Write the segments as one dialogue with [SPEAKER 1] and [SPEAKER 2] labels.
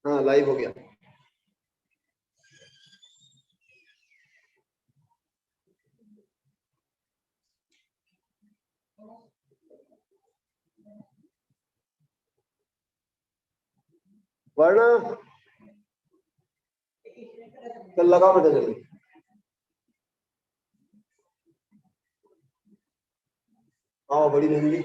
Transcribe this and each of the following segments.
[SPEAKER 1] हाँ लाइव हो गया। वरना चल लगाओ बेटा जल्दी। आओ बड़ी महंगी।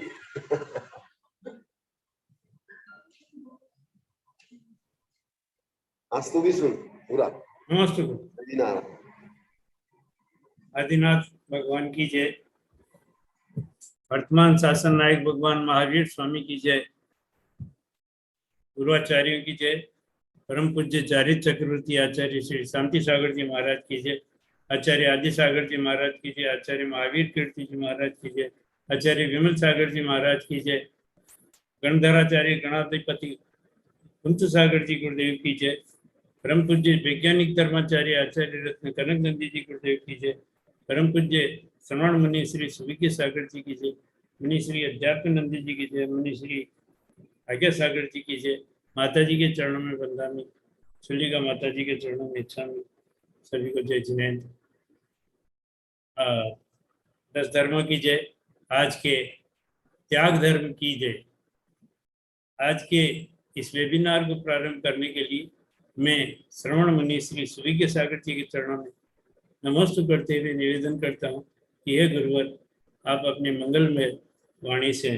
[SPEAKER 1] आज तू भी सुन पूरा।
[SPEAKER 2] नमस्ते
[SPEAKER 1] नारायण।
[SPEAKER 2] आदिनाथ भगवान की जय। वर्तमान शासन नायक भगवान महावीर स्वामी की जय। गुरुआचार्यों की जय। परम पूज्य चारित चक्रवर्ती आचार्य श्री शांति सागर जी महाराज की जय। आचार्य आदि सागर जी महाराज की जय। आचार्य महावीर कीर्ति जी महाराज की जय। आचार्य विमल सागर जी महाराज की जय। गणधराचार्य गणाधिपति कुंत सागर जी गुरुदेव की जय। परम पूज्य वैज्ञानिक धर्माचार्य आचार्य रत्न कनक नंदी जी गुरुदेव की जय। परम पूज्य श्रवण मुनि श्री सुविज्ञ सागर जी की जय। मुनि श्री अध्यात्म नंदी जी की जय। मुनि श्री आज्ञा सागर जी की जय। माता जी के चरणों में बंदामी। चलिएगा माता जी के चरणों में इच्छा में सभी को जय जिनेन्द्र। 10 धर्मों की जय। आज के त्याग धर्म की जय। आज के इस वेबिनार को प्रारंभ करने के लिए मैं श्रवण मुनि श्री सुविज्ञ सागर जी के चरणों में नमस्ते करते हुए निवेदन करता हूँ कि हे गुरुवर, आप अपने मंगलमय वाणी से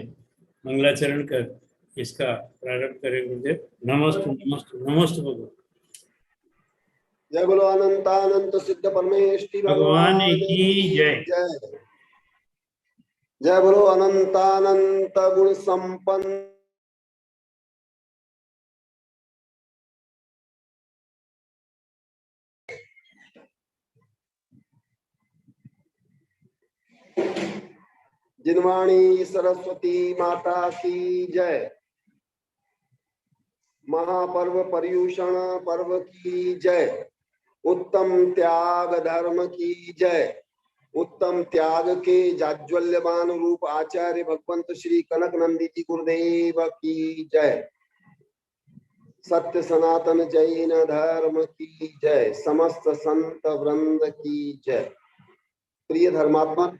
[SPEAKER 2] मंगलाचरण कर इसका प्रारंभ करें। गुरुदेव नमस्ते नमस्ते नमस्ते भगवान।
[SPEAKER 1] जय बोलो अनंतानंत सिद्ध परमेष्टि
[SPEAKER 2] भगवान
[SPEAKER 1] भगवान
[SPEAKER 2] की जय।
[SPEAKER 1] जय। जय बोलो अनंतानंत गुण संपन्न जिनवाणी सरस्वती माता की जय। महापर्व पर्यूषण पर्व की जय। उत्तम त्याग धर्म की जय। उत्तम त्याग के जाज्वल्यमान रूप आचार्य भगवंत श्री कनक नंदी जी गुरुदेव की जय। सत्य सनातन जैन धर्म की जय। समस्त संत वृंद की जय। प्रिय धर्मात्मा,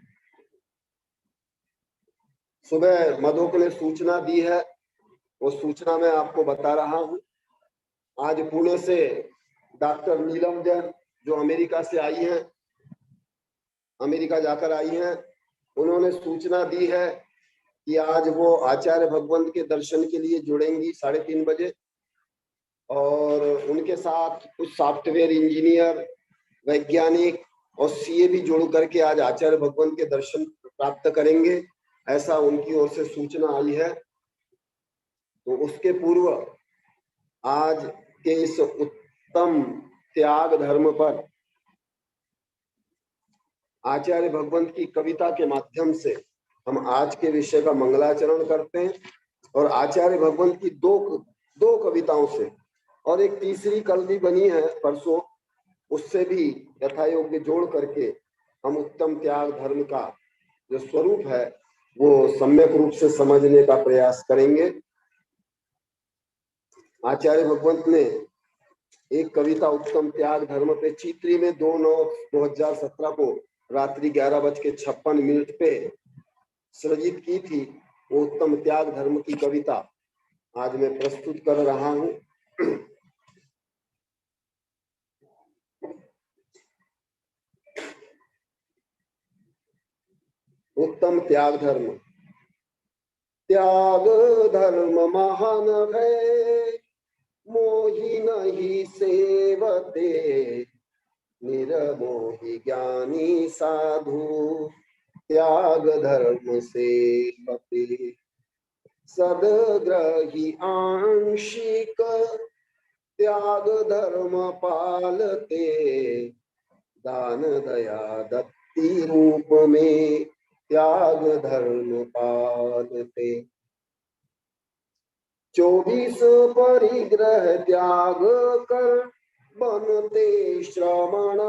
[SPEAKER 1] सुबह मधुक ने सूचना दी है, वो सूचना मैं आपको बता रहा हूं। आज पुणे से डॉक्टर नीलम जैन जो अमेरिका से आई हैं, अमेरिका जाकर आई हैं, उन्होंने सूचना दी है कि आज वो आचार्य भगवंत के दर्शन के लिए जुड़ेंगी 3:30 बजे। और उनके साथ कुछ सॉफ्टवेयर इंजीनियर, वैज्ञानिक और सीए भी जुड़ करके आज आचार्य भगवंत के दर्शन प्राप्त करेंगे, ऐसा उनकी ओर से सूचना आई है। तो उसके पूर्व आज के इस उत्तम त्याग धर्म पर आचार्य भगवंत की कविता के माध्यम से हम आज के विषय का मंगलाचरण करते हैं। और आचार्य भगवंत की दो कविताओं से और एक तीसरी कल भी बनी है परसों, उससे भी यथायोग्य जोड़ करके हम उत्तम त्याग धर्म का जो स्वरूप है वो सम्यक रूप से समझने का प्रयास करेंगे। आचार्य भगवंत ने एक कविता उत्तम त्याग धर्म पे चित्री में 2/9/2017 को रात्रि 11:56 पे सृजित की थी। वो उत्तम त्याग धर्म की कविता आज मैं प्रस्तुत कर रहा हूं। उत्तम त्याग धर्म। त्याग धर्म महान है, मोहि नहीं सेवते, निरमोहि ज्ञानी साधु, त्याग धर्म सेवते। सदग्रही आंशिक, त्याग धर्म पालते, दान दया दत्ति रूप में, त्याग धर्म पालते। 24 परिग्रह त्याग कर बनते श्रमण,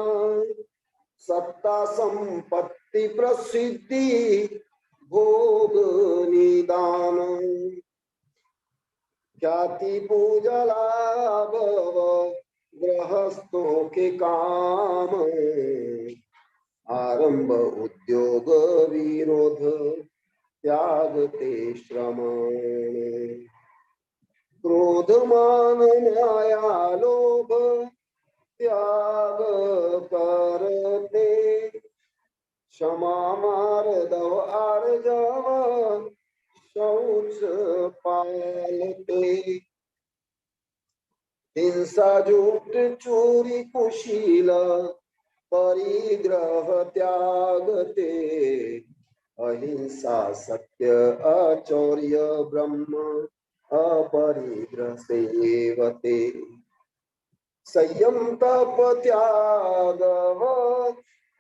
[SPEAKER 1] सत्ता संपत्ति प्रसिद्धि भोग निदान। ख्याति पूजा लाभ गृहस्थों के काम, आरंभ उद्योग विरोध त्याग ते श्रमण। क्रोध मान माया लोभ त्याग करते, क्षमा मार्दव आर्जव शौच पालते। हिंसा झूठ चोरी कुशील परिग्रह त्यागते, अहिंसा सत्य आचौर्य ब्रह्म अपरिग्रह सेवते। संयम तप त्याग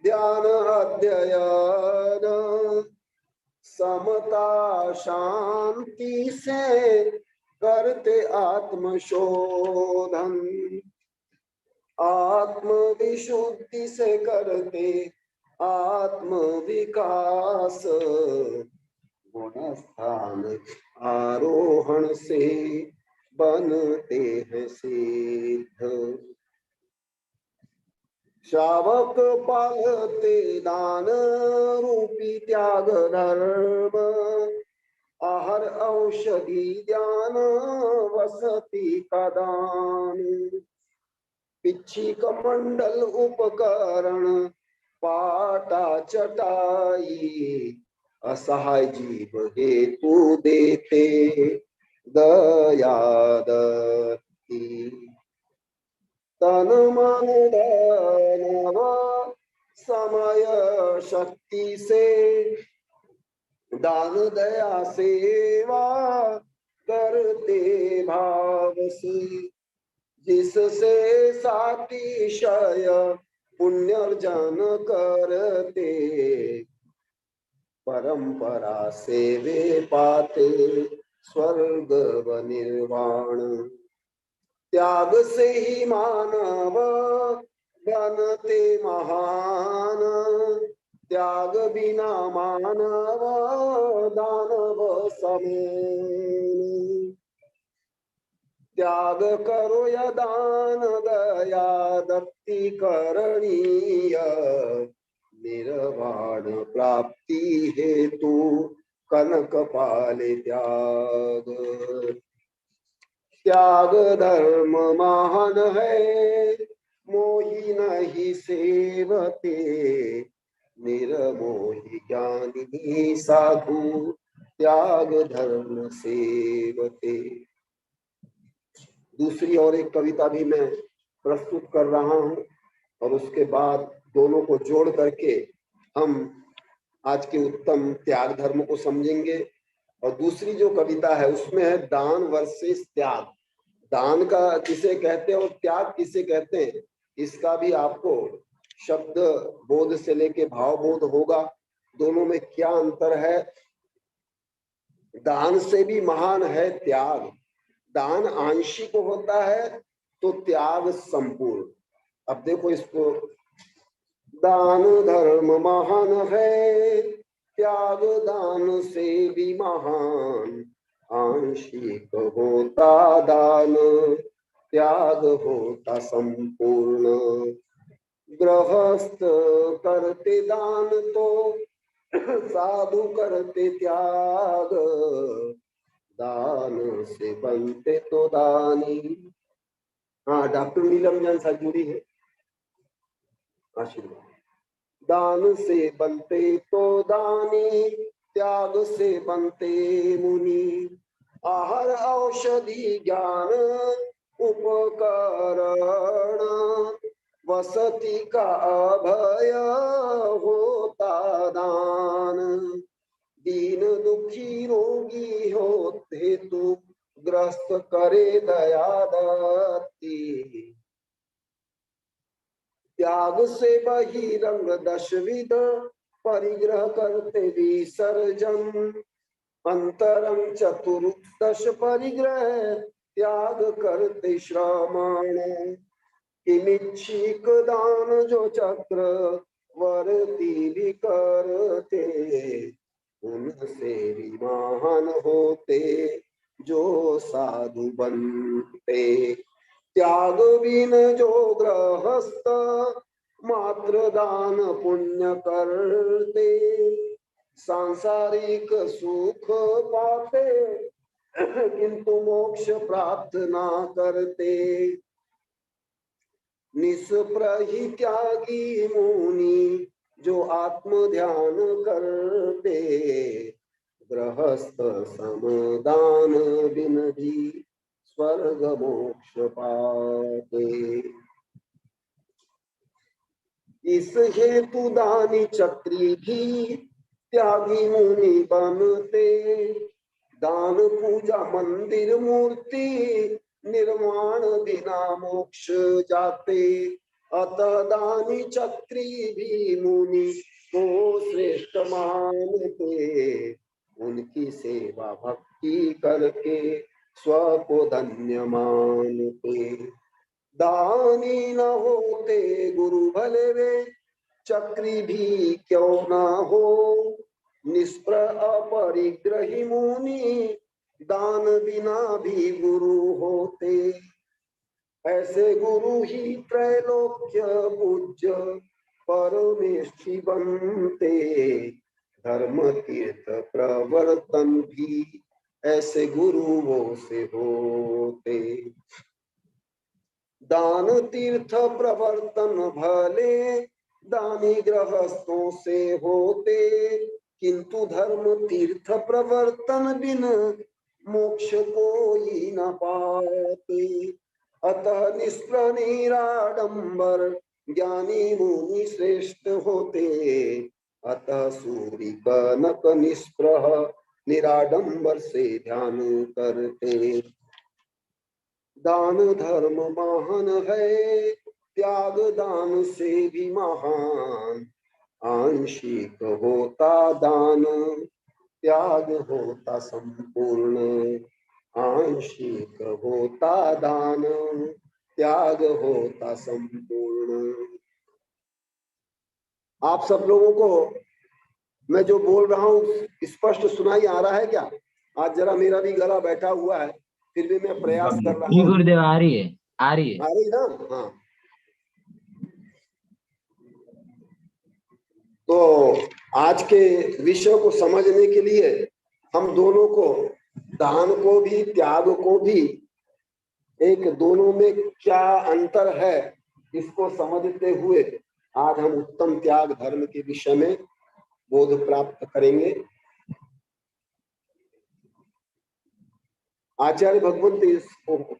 [SPEAKER 1] ध्यान अध्ययन, समता शांति से करते आत्मशोधन, आत्म विशुद्धि से करते आत्म विकास, गुण स्थान आरोहण से बनते हैं सिद्ध। श्रावक पालते दान रूपी त्याग धर्म, आहार औषधि ज्ञान वसति का दान, पिच्छी कमंडल उपकरण पाटा चटाई, असहाय जीव हेतु देते दया दत्ती। तन मन धन समय शक्ति से दान दया सेवा करते भाव से, जिससे सातिशय पुण्य अर्जन करते, परंपरा से वे पाते स्वर्ग व निर्वाण। त्याग से ही मानव बनते महान, त्याग बिना मानव दानव समेन। त्याग करो या दान दया दत्ति करणीय, निर्वाण प्राप्ति हेतु कनक पाले त्याग। त्याग धर्म महान है मोहि नहीं सेवते, निर्मोही ज्ञानी साधु त्याग धर्म सेवते। दूसरी और एक कविता भी मैं प्रस्तुत कर रहा हूं और उसके बाद दोनों को जोड़ करके हम आज के उत्तम त्याग धर्म को समझेंगे। और दूसरी जो कविता है उसमें है दान वर्सेस त्याग। दान का किसे कहते हैं और त्याग किसे कहते हैं, इसका भी आपको शब्द बोध से लेके भाव बोध होगा, दोनों में क्या अंतर है। दान से भी महान है त्याग। दान आंशिक होता है तो त्याग संपूर्ण। अब देखो इसको, दान धर्म महान है त्याग दान से भी महान, आंशिक होता दान त्याग होता संपूर्ण। गृहस्थ करते दान तो साधु करते त्याग, दान से बनते तो दानी। हाँ, डॉक्टर नीलम जैन साथ जुड़ी है, आशीर्वाद। दान से बनते तो दानी, त्याग से बनते मुनि, आहार औषधि ज्ञान उपकरण, वसति का अभय होता दान, दीन दुखी रोगी होते तो ग्रस्त करे दया दत्ती। त्याग से बहिरंग दशविध परिग्रह करते विसर्जन, अंतरंग चतुर्दश परिग्रह त्याग करते श्रमण। किमिच्छिक दान जो चक्र वर्ती भी करते, उनसे भी महान होते जो साधु बनते। त्याग बिन जो गृहस्थ मात्र दान पुण्य करते। सांसारिक सुख पाते किंतु मोक्ष प्राप्त ना करते। निष्प्रही त्यागी मुनि जो आत्म ध्यान करते। गृहस्थ समदान बिन भी स्वर्ग मोक्ष पाते। इस हेतु दानी चक्री भी त्यागी मुनि बनते। दान पूजा मंदिर मूर्ति निर्माण बिना मोक्ष जाते। अतः दानी चक्री भी मुनि को श्रेष्ठ मानते। उनकी सेवा भक्ति करके स्व को धन्य मानते। दानी न होते गुरु भले वे चक्री भी क्यों ना हो। निष्प्र अपरिग्रही मुनि दान बिना भी गुरु होते। ऐसे गुरु ही त्रैलोक्य पूज्य परमेष्ठी बनते। धर्म तीर्थ प्रवर्तन भी ऐसे गुरुओं से होते। दान तीर्थ प्रवर्तन भले दानी गृहस्थों से होते। किंतु धर्म तीर्थ प्रवर्तन बिन मोक्ष कोई न पाते। अतः निष्प्र निराडंबर ज्ञानी मुनि श्रेष्ठ होते। अतः सूर्य कनक निष्प्रह निराडंबर से ध्यान करते। दान धर्म महान है त्याग दान से भी महान। आंशिक होता दान त्याग होता संपूर्ण। आंशिक होता दान त्याग होता संपूर्ण। आप सब लोगों को मैं जो बोल रहा हूँ स्पष्ट सुनाई आ रहा है क्या? आज जरा मेरा भी गला बैठा हुआ है, फिर भी मैं प्रयास कर रहा
[SPEAKER 3] जी
[SPEAKER 1] हूँ।
[SPEAKER 3] गुरुदेव, आ रही है, आ रही है।
[SPEAKER 1] आ रही ना? हाँ। तो आज के विषय को समझने के लिए हम दोनों को, दान को भी त्याग को भी, एक दोनों में क्या अंतर है इसको समझते हुए आज हम उत्तम त्याग धर्म के विषय में बोध प्राप्त करेंगे। आचार्य भगवंत इस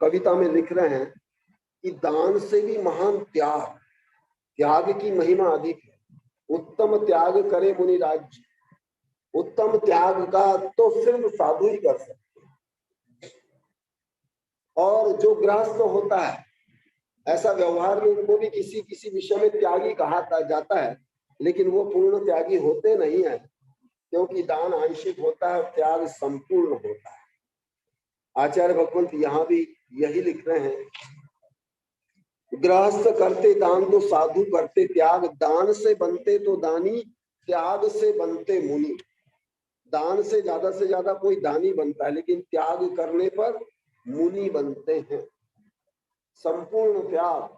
[SPEAKER 1] कविता में लिख रहे हैं कि दान से भी महान त्याग, त्याग की महिमा अधिक है। उत्तम त्याग करे मुनि राज्य। उत्तम त्याग का तो सिर्फ साधु ही कर सकते हैं। और जो गृहस्थ होता है, ऐसा व्यवहार में उनको भी किसी किसी विषय में त्यागी कहा जाता है, लेकिन वो पूर्ण त्यागी होते नहीं है, क्योंकि दान आंशिक होता है, त्याग संपूर्ण होता है। आचार्य भगवंत यहाँ भी यही लिख रहे हैं, गृहस्थ करते दान तो साधु करते त्याग। दान से बनते तो दानी, त्याग से बनते मुनि। दान से ज्यादा कोई दानी बनता है, लेकिन त्याग करने पर मुनि बनते हैं। संपूर्ण त्याग।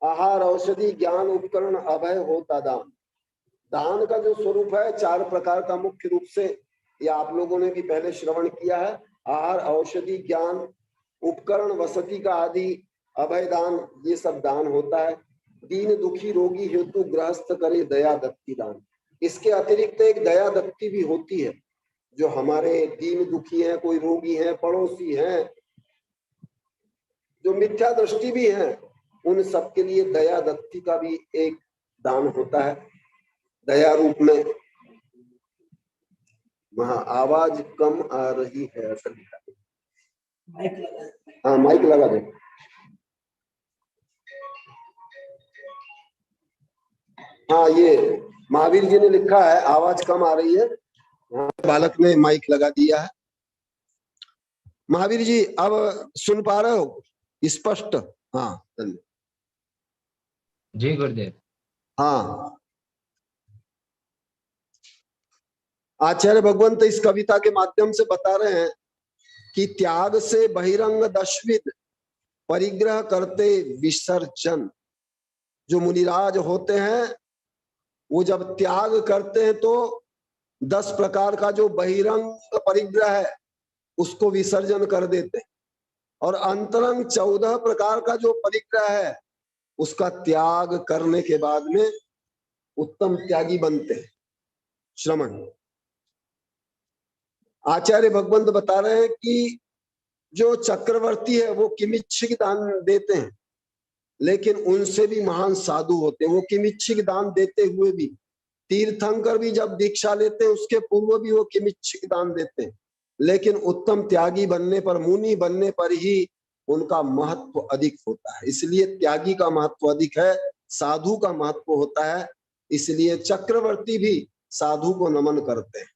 [SPEAKER 1] आहार औषधि ज्ञान उपकरण अभय होता दान। दान का जो स्वरूप है 4 प्रकार का मुख्य रूप से, ये आप लोगों ने भी पहले श्रवण किया है। आहार औषधि ज्ञान उपकरण वसति का आदि अभय दान, ये सब दान होता है। दीन दुखी रोगी हेतु गृहस्थ करे दया दत्ती दान। इसके अतिरिक्त एक दया दत्ती भी होती है, जो हमारे दीन दुखी हैं, कोई रोगी हैं, पड़ोसी हैं, जो मिथ्या दृष्टि भी हैं, उन सबके लिए दया दत्ती का भी एक दान होता है दया रूप में। वहां आवाज कम आ रही है, असल हाँ माइक लगा दे। हाँ, ये महावीर जी ने लिखा है आवाज कम आ रही है, बालक ने माइक लगा दिया है। महावीर जी अब सुन पा रहे हो स्पष्ट? हाँ धन्यवाद।
[SPEAKER 3] जी गुरुदेव।
[SPEAKER 1] हाँ आचार्य भगवंत इस कविता के माध्यम से बता रहे हैं कि त्याग से बहिरंग दशविध परिग्रह करते विसर्जन। जो मुनिराज होते हैं वो जब त्याग करते हैं तो 10 प्रकार का जो बहिरंग परिग्रह है उसको विसर्जन कर देते हैं, और अंतरंग 14 प्रकार का जो परिग्रह है उसका त्याग करने के बाद में उत्तम त्यागी बनते हैं। श्रमण आचार्य भगवंत बता रहे हैं कि जो चक्रवर्ती है वो किमिच्छिक दान देते हैं, लेकिन उनसे भी महान साधु होते हैं। वो किमिच्छिक दान देते हुए भी, तीर्थंकर भी जब दीक्षा लेते हैं उसके पूर्व भी वो किमिच्छिक दान देते हैं, लेकिन उत्तम त्यागी बनने पर, मुनि बनने पर ही उनका महत्व अधिक होता है। इसलिए त्यागी का महत्व अधिक है, साधु का महत्व होता है। इसलिए चक्रवर्ती भी साधु को नमन करते हैं।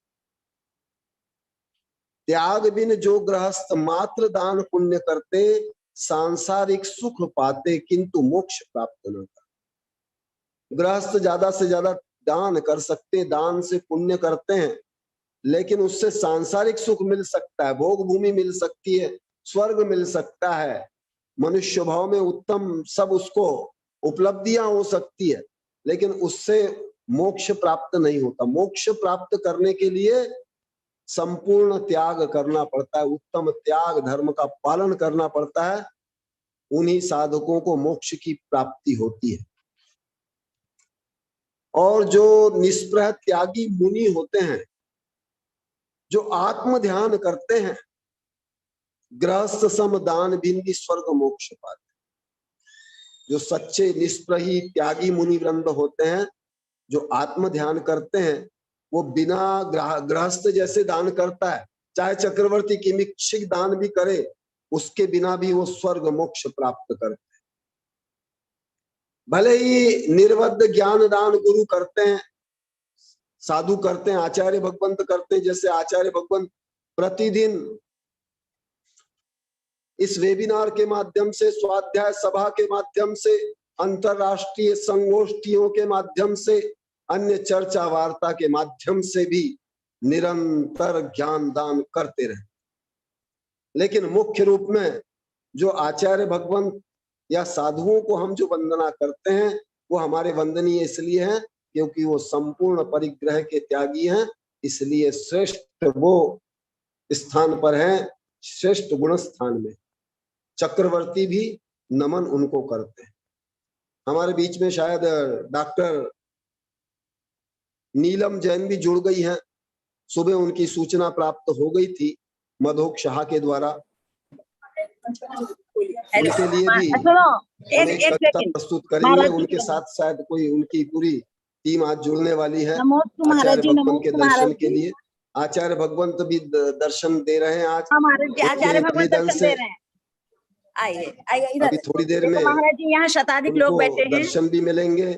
[SPEAKER 1] त्याग बिन जो गृहस्थ मात्र दान पुण्य करते, सांसारिक सुख पाते किंतु मोक्ष प्राप्त न करते। गृहस्थ ज्यादा से ज्यादा दान कर सकते, दान से पुण्य करते हैं, लेकिन उससे सांसारिक सुख मिल सकता है, भोग भूमि मिल सकती है, स्वर्ग मिल सकता है, मनुष्य भाव में उत्तम सब उसको उपलब्धियां हो सकती है, लेकिन उससे मोक्ष प्राप्त नहीं होता। मोक्ष प्राप्त करने के लिए संपूर्ण त्याग करना पड़ता है, उत्तम त्याग धर्म का पालन करना पड़ता है। उन्हीं साधकों को मोक्ष की प्राप्ति होती है। और जो निष्प्रह त्यागी मुनि होते हैं, जो आत्म ध्यान करते हैं, गृहस्थ सम दान भिन्नी स्वर्ग मोक्ष पाते। जो सच्चे निष्प्रही त्यागी मुनि वृंद होते हैं, जो आत्म ध्यान करते हैं, वो बिना गृहस्थ जैसे दान करता है, चाहे चक्रवर्ती किमिच्छिक दान भी करे, उसके बिना भी वो स्वर्ग मोक्ष प्राप्त करते हैं। भले ही निर्बद्ध ज्ञान दान गुरु करते हैं, साधु करते हैं, आचार्य भगवंत करते हैं। जैसे आचार्य भगवंत प्रतिदिन इस वेबिनार के माध्यम से, स्वाध्याय सभा के माध्यम से, अंतरराष्ट्रीय संगोष्ठियों के माध्यम से, अन्य चर्चा वार्ता के माध्यम से भी निरंतर ज्ञान दान करते रहे। लेकिन मुख्य रूप में जो आचार्य भगवंत या साधुओं को हम जो वंदना करते हैं, वो हमारे वंदनीय इसलिए हैं क्योंकि वो संपूर्ण परिग्रह के त्यागी हैं, इसलिए श्रेष्ठ वो स्थान पर हैं, श्रेष्ठ गुण स्थान में। चक्रवर्ती भी नमन उनको करते हैं। हमारे बीच में शायद डॉक्टर नीलम जैन भी जुड़ गई हैं। सुबह उनकी सूचना प्राप्त हो गई थी मधोक शाह के द्वारा। उनके लिए भी हम एक कविता प्रस्तुत करेंगे। उनके साथ शायद कोई उनकी पूरी टीम आज जुड़ने वाली है आचार्य भगवंत के दर्शन के लिए। आचार्य भगवंत भी दर्शन दे रहे हैं आज
[SPEAKER 3] आचार्य भगवंत दर्शन दे रहे हैं। आइए इधर।
[SPEAKER 1] अभी थोड़ी देर में
[SPEAKER 3] महाराज जी यहाँ शताधिक लोग बैठे हैं,
[SPEAKER 1] दर्शन भी मिलेंगे।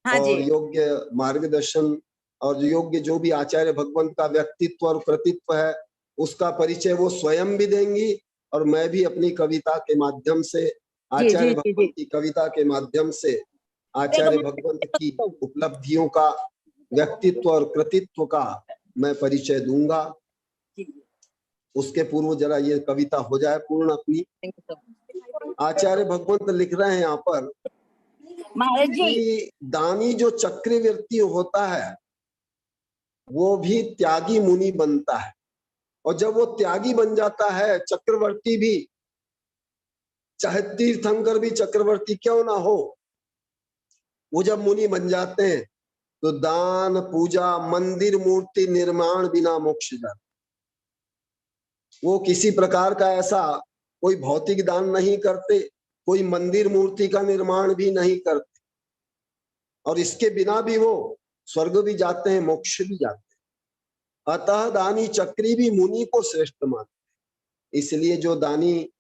[SPEAKER 3] हाँ
[SPEAKER 1] और
[SPEAKER 3] जी।
[SPEAKER 1] योग्य मार्गदर्शन और योग्य जो भी आचार्य भगवंत का व्यक्तित्व और कृतित्व है उसका परिचय वो स्वयं भी देंगी, और मैं भी अपनी कविता के माध्यम से, आचार्य भगवंत की कविता के माध्यम से आचार्य भगवंत की उपलब्धियों का, व्यक्तित्व और कृतित्व का मैं परिचय दूंगा। उसके पूर्व जरा ये कविता हो जाए पूर्ण अपनी। आचार्य भगवंत लिख रहे हैं यहाँ पर
[SPEAKER 3] महाराज जी
[SPEAKER 1] कि दानी जो चक्रवर्ती होता है वो भी त्यागी मुनि बनता है, और जब वो त्यागी बन जाता है, चक्रवर्ती भी, चाहे तीर्थंकर भी चक्रवर्ती क्यों ना हो, वो जब मुनि बन जाते हैं तो दान पूजा मंदिर मूर्ति निर्माण बिना मोक्ष जाता। वो किसी प्रकार का ऐसा कोई भौतिक दान नहीं करते, कोई मंदिर मूर्ति का निर्माण भी नहीं करते, और इसके बिना भी वो स्वर्ग भी जाते हैं, मोक्ष भी जाते हैं। अतः दानी चक्री भी मुनि को श्रेष्ठ मानते हैं। इसलिए जो दानी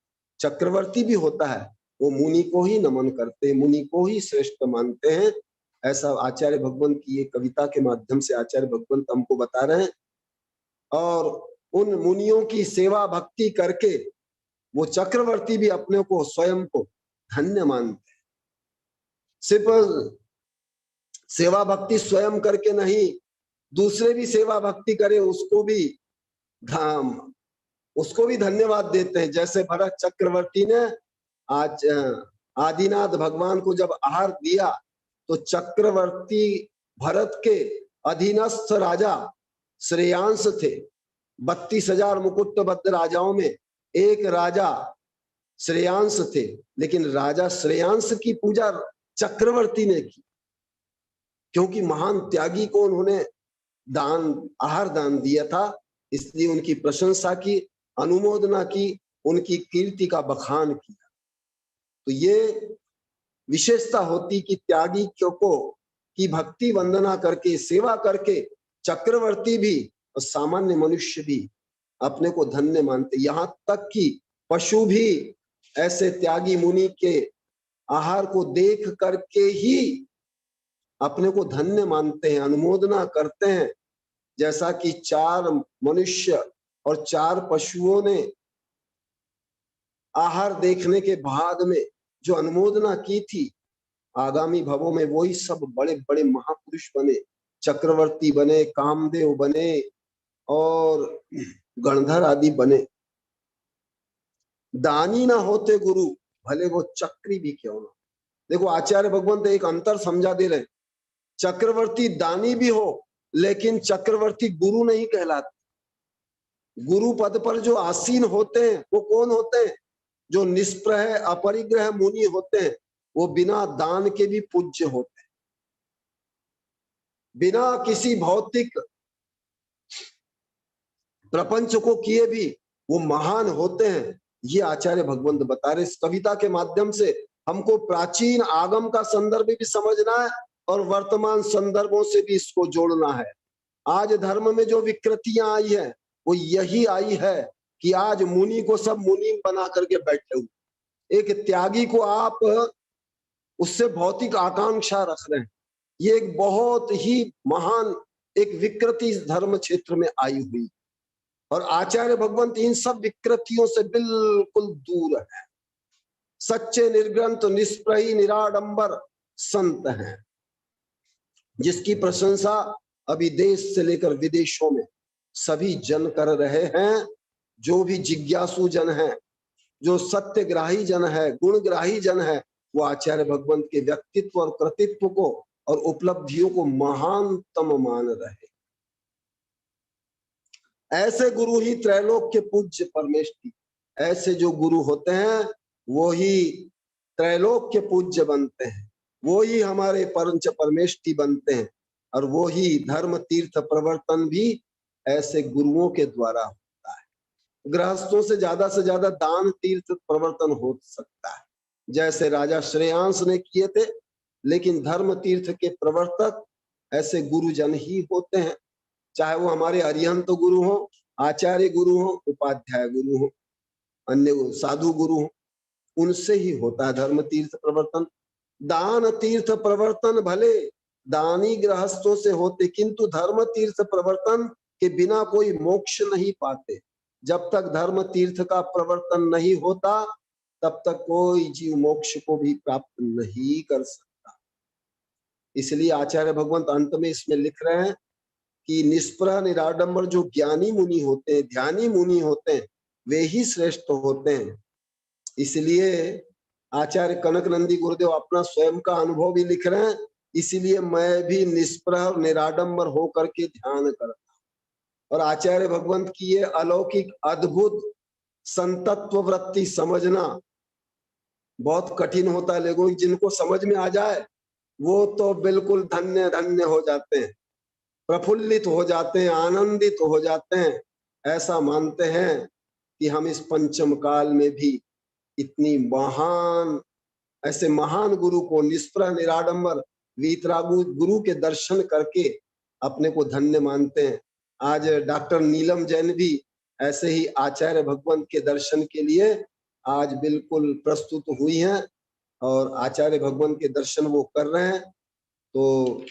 [SPEAKER 1] चक्रवर्ती भी होता है वो मुनि को ही नमन करते हैं, मुनि को ही श्रेष्ठ मानते हैं। ऐसा आचार्य भगवंत की ये कविता के माध्यम से आचार्य भगवंत हमको बता रहे हैं। और उन मुनियों की सेवा भक्ति करके वो चक्रवर्ती भी अपने को, स्वयं को धन्य मानते हैं। सिर्फ सेवा भक्ति स्वयं करके नहीं, दूसरे भी सेवा भक्ति करे उसको भी धन्यवाद देते हैं। जैसे भरत चक्रवर्ती ने आज आदिनाथ भगवान को जब आहार दिया तो चक्रवर्ती भरत के अधीनस्थ राजा श्रेयांश थे। 32,000 मुकुटबद्ध राजाओं में एक राजा श्रेयांश थे, लेकिन राजा श्रेयांश की पूजा चक्रवर्ती ने की, क्योंकि महान त्यागी को उन्होंने आहार दान दिया था। इसलिए उनकी प्रशंसा की, अनुमोदना की, उनकी कीर्ति का बखान किया। तो ये विशेषता होती कि त्यागी को की भक्ति वंदना करके, सेवा करके चक्रवर्ती भी और सामान्य मनुष्य भी अपने को धन्य मानते। यहाँ तक कि पशु भी ऐसे त्यागी मुनि के आहार को देख करके ही अपने को धन्य मानते हैं, अनुमोदना करते हैं। जैसा कि 4 मनुष्य और 4 पशुओं ने आहार देखने के बाद में जो अनुमोदना की थी, आगामी भवों में वही सब बड़े बड़े महापुरुष बने, चक्रवर्ती बने, कामदेव बने और गणधर आदि बने। दानी ना होते गुरु, भले वो चक्री भी क्यों ना। देखो आचार्य भगवंत एक अंतर समझा दे रहे, चक्रवर्ती दानी भी हो लेकिन चक्रवर्ती गुरु नहीं कहलाते। गुरु पद पर जो आसीन होते हैं वो कौन होते हैं? जो निष्प्रह अपरिग्रह मुनि होते हैं, वो बिना दान के भी पूज्य होते हैं, बिना किसी भौतिक प्रपंच को किए भी वो महान होते हैं। ये आचार्य भगवंत बता रहे। इस कविता के माध्यम से हमको प्राचीन आगम का संदर्भ भी समझना है और वर्तमान संदर्भों से भी इसको जोड़ना है। आज धर्म में जो विकृतियां आई है वो यही आई है कि आज मुनि को सब मुनि बना करके बैठे हुए। एक त्यागी को आप उससे भौतिक आकांक्षा रख रहे हैं। ये एक बहुत ही महान एक विकृति इस धर्म क्षेत्र में आई हुई, और आचार्य भगवंत इन सब विकृतियों से बिल्कुल दूर है। सच्चे निर्ग्रंथ निष्प्रही निराडंबर संत हैं, जिसकी प्रशंसा अभी देश से लेकर विदेशों में सभी जन कर रहे हैं। जो भी जिज्ञासु जन है, जो सत्यग्राही जन है, गुणग्राही जन है, वो आचार्य भगवंत के व्यक्तित्व और कृतित्व को और उपलब्धियों को महानतम मान रहे। ऐसे गुरु ही त्रैलोक के पूज्य परमेष्टि। ऐसे जो गुरु होते हैं वो ही त्रैलोक के पूज्य बनते हैं, वो ही हमारे पंच परमेष्टि बनते हैं, और वो ही धर्म तीर्थ प्रवर्तन भी ऐसे गुरुओं के द्वारा होता है। गृहस्थों से ज्यादा दान तीर्थ प्रवर्तन हो सकता है, जैसे राजा श्रेयांश ने किए थे, लेकिन धर्म तीर्थ के प्रवर्तक ऐसे गुरुजन ही होते हैं। चाहे वो हमारे अरिहंत गुरु हो, आचार्य गुरु हो, उपाध्याय गुरु हो, अन्य साधु गुरु हो, उनसे ही होता है धर्म तीर्थ प्रवर्तन। दान तीर्थ प्रवर्तन भले दानी गृहस्थों से होते, किंतु धर्म तीर्थ प्रवर्तन के बिना कोई मोक्ष नहीं पाते। जब तक धर्म तीर्थ का प्रवर्तन नहीं होता तब तक कोई जीव मोक्ष को भी प्राप्त नहीं कर सकता। इसलिए आचार्य भगवंत अंत में इसमें लिख रहे हैं कि निष्प्रह निराडंबर जो ज्ञानी मुनि होते हैं, ध्यानी मुनि होते हैं, वे ही श्रेष्ठ होते हैं। इसलिए आचार्य कनक नंदी गुरुदेव अपना स्वयं का अनुभव भी लिख रहे हैं। इसीलिए मैं भी निष्प्रह और निराडंबर होकर के ध्यान करता हूं। और आचार्य भगवंत की ये अलौकिक अद्भुत संतत्व वृत्ति समझना बहुत कठिन होता है। लेकिन जिनको समझ में आ जाए वो तो बिल्कुल धन्य धन्य हो जाते हैं, प्रफुल्लित हो जाते हैं, आनंदित हो जाते हैं। ऐसा मानते हैं कि हम इस पंचम काल में भी इतनी महान, ऐसे महान गुरु को, निष्प्रह निराडंबर वीतरागु गुरु के दर्शन करके अपने को धन्य मानते हैं। आज डॉक्टर नीलम जैन भी ऐसे ही आचार्य भगवंत के दर्शन के लिए आज बिल्कुल प्रस्तुत हुई हैं और आचार्य भगवंत के दर्शन वो कर रहे हैं। तो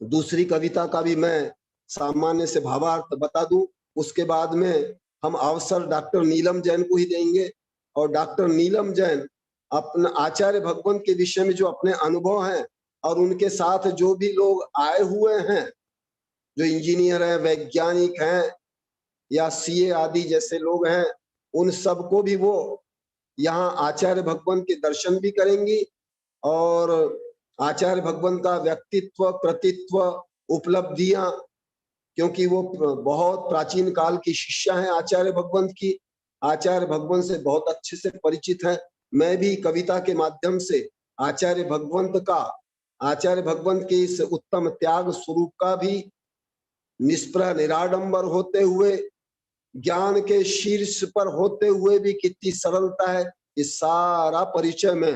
[SPEAKER 1] दूसरी कविता का भी मैं सामान्य से भावार्थ बता दूं, उसके बाद में हम अवसर डॉक्टर नीलम जैन को ही देंगे। और डॉक्टर नीलम जैन अपने आचार्य भगवंत के विषय में जो अपने अनुभव हैं और उनके साथ जो भी लोग आए हुए हैं जो इंजीनियर है, वैज्ञानिक हैं या सीए आदि जैसे लोग हैं, उन सबको भी वो यहाँ आचार्य भगवंत के दर्शन भी करेंगी और आचार्य भगवंत का व्यक्तित्व, कृतित्व, उपलब्धियां, क्योंकि वो बहुत प्राचीन काल की शिष्या हैं आचार्य भगवंत की, आचार्य भगवंत से बहुत अच्छे से परिचित हैं। मैं भी कविता के माध्यम से आचार्य भगवंत के इस उत्तम त्याग स्वरूप का भी निष्प्रह निराडंबर होते हुए, ज्ञान के शीर्ष पर होते हुए भी कितनी सरलता है, इस सारा परिचय मैं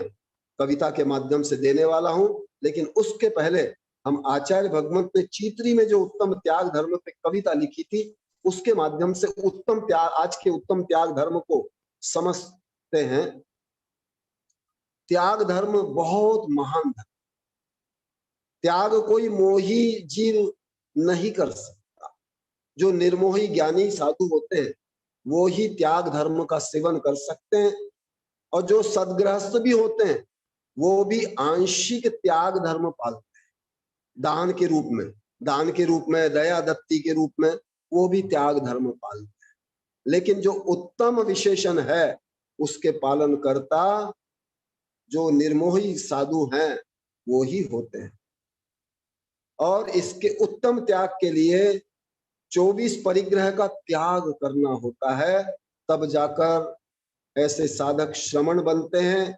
[SPEAKER 1] कविता के माध्यम से देने वाला हूं। लेकिन उसके पहले हम आचार्य भगवंत ने चीतरी में जो उत्तम त्याग धर्म पे कविता लिखी थी, उसके माध्यम से उत्तम त्याग, आज के उत्तम त्याग धर्म को समझते हैं। त्याग धर्म बहुत महान धर्म, त्याग कोई मोही जीव नहीं कर सकता। जो निर्मोही ज्ञानी साधु होते हैं वो ही त्याग धर्म का सेवन कर सकते हैं, और जो सदगृहस्थ भी होते हैं वो भी आंशिक त्याग धर्म पालते हैं। दान के रूप में, दया दत्ती के रूप में वो भी त्याग धर्म पालते हैं। लेकिन जो उत्तम विशेषण है उसके पालन करता जो निर्मोही साधु हैं वो ही होते हैं। और इसके उत्तम त्याग के लिए 24 परिग्रह का त्याग करना होता है, तब जाकर ऐसे साधक श्रमण बनते हैं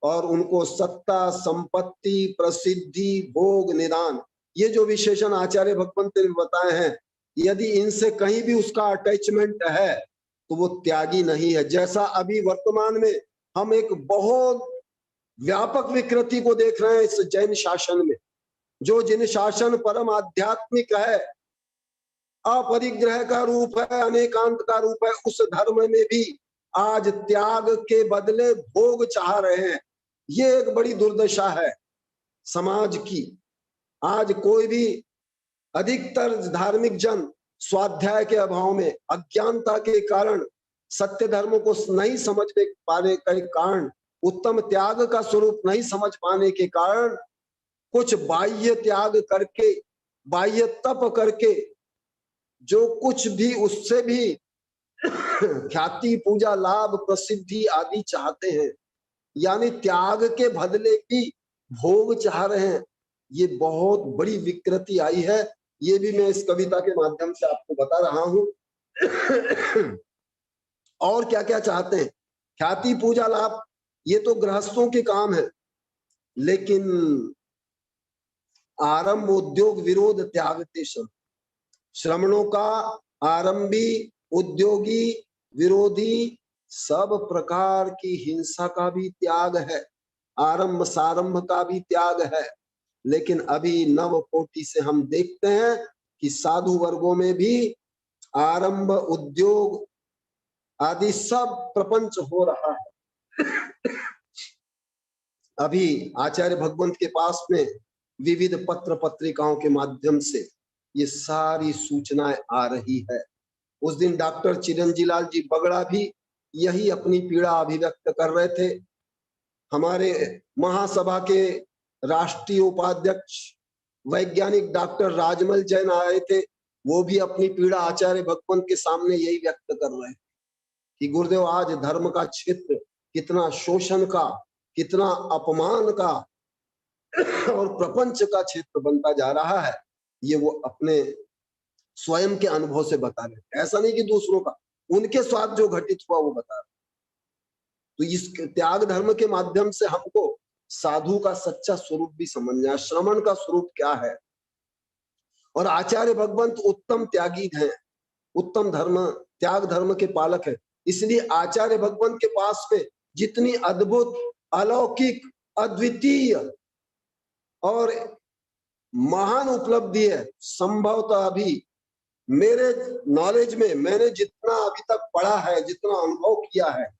[SPEAKER 1] और उनको सत्ता, संपत्ति, प्रसिद्धि, भोग, निदान, ये जो विशेषण आचार्य भगवंत ने बताए हैं, यदि इनसे कहीं भी उसका अटैचमेंट है तो वो त्यागी नहीं है। जैसा अभी वर्तमान में हम एक बहुत व्यापक विकृति को देख रहे हैं इस जैन शासन में, जो जिन शासन परम आध्यात्मिक है, अपरिग्रह का रूप है, अनेकांत का रूप है, उस धर्म में भी आज त्याग के बदले भोग चाह रहे हैं। ये एक बड़ी दुर्दशा है समाज की। आज कोई भी अधिकतर धार्मिक जन स्वाध्याय के अभाव में, अज्ञानता के कारण, सत्य धर्म को नहीं समझ पाने के कारण, उत्तम त्याग का स्वरूप नहीं समझ पाने के कारण कुछ बाह्य त्याग करके, बाह्य तप करके जो कुछ भी उससे भी ख्याति, पूजा, लाभ, प्रसिद्धि आदि चाहते हैं, यानी त्याग के बदले भी भोग चाह रहे हैं। ये बहुत बड़ी विकृति आई है। ये भी मैं इस कविता के माध्यम से आपको बता रहा हूं। और क्या क्या चाहते हैं? ख्याति, पूजा, लाभ, ये तो गृहस्थों के काम है, लेकिन आरंभ, उद्योग, विरोध, त्याग तेषम, श्रमणों का आरंभी, उद्योगी, विरोधी, सब प्रकार की हिंसा का भी त्याग है, आरंभ सारंभ का भी त्याग है। लेकिन अभी नव कोटि से हम देखते हैं कि साधु वर्गों में भी आरंभ, उद्योग आदि सब प्रपंच हो रहा है। अभी आचार्य भगवंत के पास में विविध पत्र पत्रिकाओं के माध्यम से ये सारी सूचनाएं आ रही है। उस दिन डॉक्टर चिरंजीलाल जी बगड़ा भी यही अपनी पीड़ा अभिव्यक्त कर रहे थे। हमारे महासभा के राष्ट्रीय उपाध्यक्ष वैज्ञानिक डॉक्टर राजमल जैन आए थे, वो भी अपनी पीड़ा आचार्य भगवंत के सामने यही व्यक्त कर रहे थे कि गुरुदेव, आज धर्म का क्षेत्र कितना शोषण का, कितना अपमान का और प्रपंच का क्षेत्र बनता जा रहा है। ये वो अपने स्वयं के अनुभव से बता रहे, ऐसा नहीं कि दूसरों का, उनके साथ जो घटित हुआ वो बता रहे। तो इस त्याग धर्म के माध्यम से हमको साधु का सच्चा स्वरूप भी समझना है, श्रमण का स्वरूप क्या है। और आचार्य भगवंत उत्तम त्यागी हैं, उत्तम धर्म, त्याग धर्म के पालक है। इसलिए आचार्य भगवंत के पास में जितनी अद्भुत, अलौकिक, अद्वितीय और महान उपलब्धि है, संभवतः अभी मेरे नॉलेज में, मैंने जितना अभी तक पढ़ा है, जितना अनुभव किया है,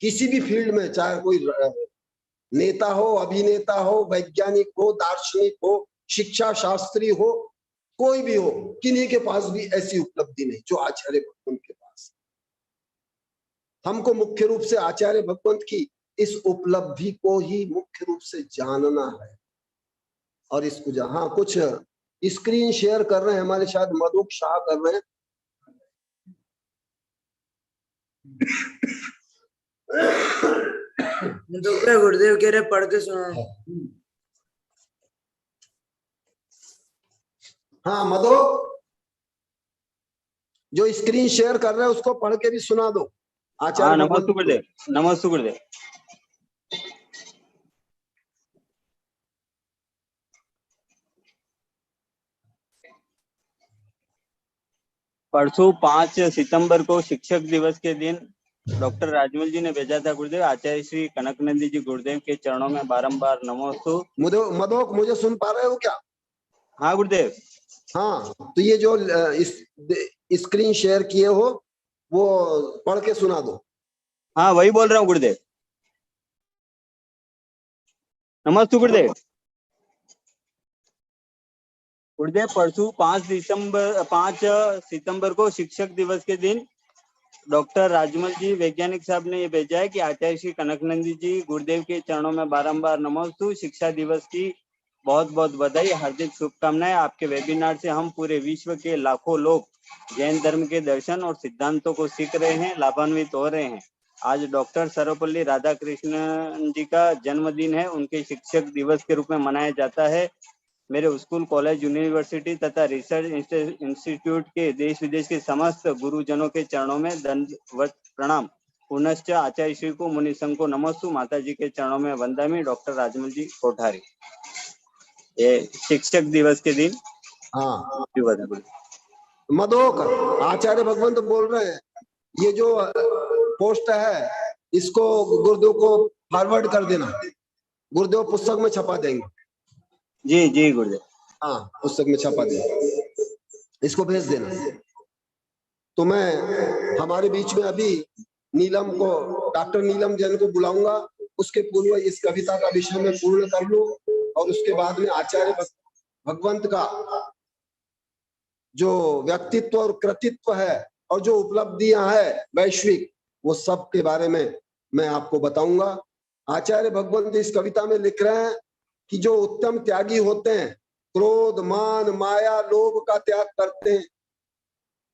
[SPEAKER 1] किसी भी फील्ड में, चाहे कोई नेता हो, अभिनेता हो, वैज्ञानिक हो, दार्शनिक हो, शिक्षा शास्त्री हो, कोई भी हो, किन्हीं के पास भी ऐसी उपलब्धि नहीं जो आचार्य भगवंत के पास। हमको मुख्य रूप से आचार्य भगवंत की इस उपलब्धि को ही मुख्य रूप से जानना है। और इसको हाँ कुछ स्क्रीन शेयर कर रहे हैं हमारे, शायद मधुक शाह कर रहे हैं।
[SPEAKER 4] गुरुदेव कह रहे पढ़ के सुना।
[SPEAKER 1] हाँ मधु, जो स्क्रीन शेयर कर रहे हैं उसको पढ़ के भी सुना दो। आचार्य
[SPEAKER 5] नमस्ते गुरुदेव। नमस्ते गुरुदेव। परसों 5 सितंबर को शिक्षक दिवस के दिन डॉक्टर राजमल जी ने भेजा था गुरुदेव, आचार्य श्री कनकनंदी जी गुरुदेव के चरणों में बारंबार नमोस्तु।
[SPEAKER 1] मधुक मुझे सुन पा रहे हो क्या?
[SPEAKER 5] हाँ गुरुदेव।
[SPEAKER 1] हाँ, तो ये जो स्क्रीन शेयर किए हो वो पढ़ के सुना दो।
[SPEAKER 5] हाँ वही बोल रहा हूँ गुरुदेव। नमस्ते गुरुदेव। गुरुदेव परसों 5 सितंबर को शिक्षक दिवस के दिन डॉक्टर राजमल जी वैज्ञानिक साहब ने ये भेजा है कि आचार्य श्री कनकनंदी जी गुरुदेव के चरणों में बारंबार नमोस्तु। शिक्षा दिवस की बहुत बहुत बधाई, हार्दिक शुभकामनाएं। आपके वेबिनार से हम पूरे विश्व के लाखों लोग जैन धर्म के दर्शन और सिद्धांतों को सीख रहे हैं, लाभान्वित हो रहे हैं। आज डॉक्टर सर्वपल्ली राधाकृष्णन जी का जन्मदिन है, उनके शिक्षक दिवस के रूप में मनाया जाता है। मेरे स्कूल, कॉलेज, यूनिवर्सिटी तथा रिसर्च इंस्टीट्यूट के देश विदेश के समस्त गुरुजनों के चरणों में दंडवत प्रणाम। पुनश्च आचार्य श्री को, मुनि संघ को नमस्तु। माता जी के चरणों में वंदनामि। डॉक्टर राजमल जी कोठारी। ये शिक्षक दिवस के दिन।
[SPEAKER 1] हाँ मधुक, आचार्य भगवंत बोल रहे हैं ये जो पोस्ट है इसको गुरुदेव को फॉरवर्ड कर देना, गुरुदेव पुस्तक में छपा देंगे।
[SPEAKER 5] जी जी गुरुदेव।
[SPEAKER 1] हाँ पुस्तक में छपा देंगे, इसको भेज देना। तो मैं हमारे बीच में अभी नीलम को, डॉक्टर नीलम जैन को बुलाऊंगा। उसके पूर्व इस कविता का विषय में पूर्ण कर लूं और उसके बाद में आचार्य भगवंत का जो व्यक्तित्व और कृतित्व है और जो उपलब्धियां है वैश्विक, वो सब के बारे में मैं आपको बताऊंगा। आचार्य भगवंत इस कविता में लिख रहे हैं कि जो उत्तम त्यागी होते हैं, क्रोध, मान, माया, लोभ का त्याग करते हैं,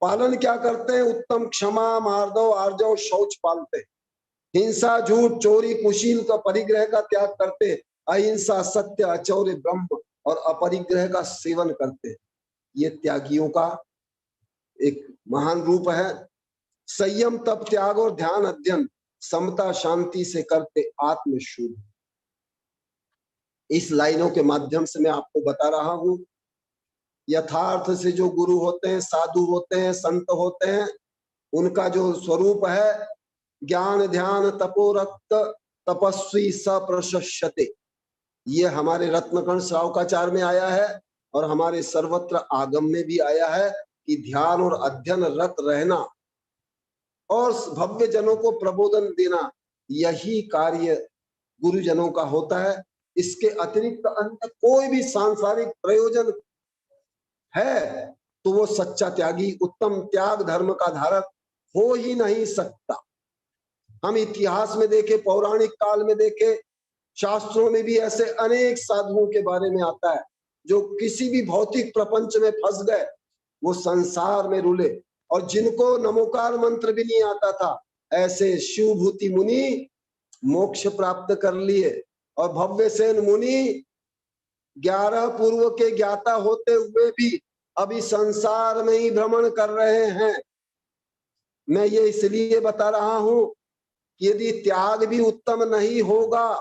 [SPEAKER 1] पालन क्या करते हैं? उत्तम क्षमा, मार्दव, आर्जव, शौच पालते हैं। हिंसा, झूठ, चोरी, कुशील का परिग्रह का त्याग करते, अहिंसा, सत्य, अचौर्य, ब्रह्म और अपरिग्रह का सेवन करते। ये त्यागियों का एक महान रूप है। संयम, तप, त्याग और ध्यान, अध्ययन, समता, शांति से करते आत्मशुद्ध। इस लाइनों के माध्यम से मैं आपको बता रहा हूं, यथार्थ से जो गुरु होते हैं, साधु होते हैं, संत होते हैं, उनका जो स्वरूप है, ज्ञान, ध्यान, तपोरक्त, तपस्वी सप्रशस्यते। ये हमारे रत्नकण श्रावकाचार में आया है और हमारे सर्वत्र आगम में भी आया है कि ध्यान और अध्ययन रत रहना और भव्य जनों को प्रबोधन देना, यही कार्य गुरुजनों का होता है। इसके अतिरिक्त अन्य कोई भी सांसारिक प्रयोजन है तो वो सच्चा त्यागी, उत्तम त्याग धर्म का धारक हो ही नहीं सकता। हम इतिहास में देखे, पौराणिक काल में देखे, शास्त्रों में भी ऐसे अनेक साधुओं के बारे में आता है जो किसी भी भौतिक प्रपंच में फंस गए, वो संसार में रुले, और जिनको नमोकार मंत्र भी नहीं आता था, ऐसे शिवभूति मुनि मोक्ष प्राप्त कर लिए। और भव्यसेन मुनि 11 पूर्व के ज्ञाता होते हुए भी अभी संसार में ही भ्रमण कर रहे हैं। मैं ये इसलिए बता रहा हूं कि यदि त्याग भी उत्तम नहीं होगा,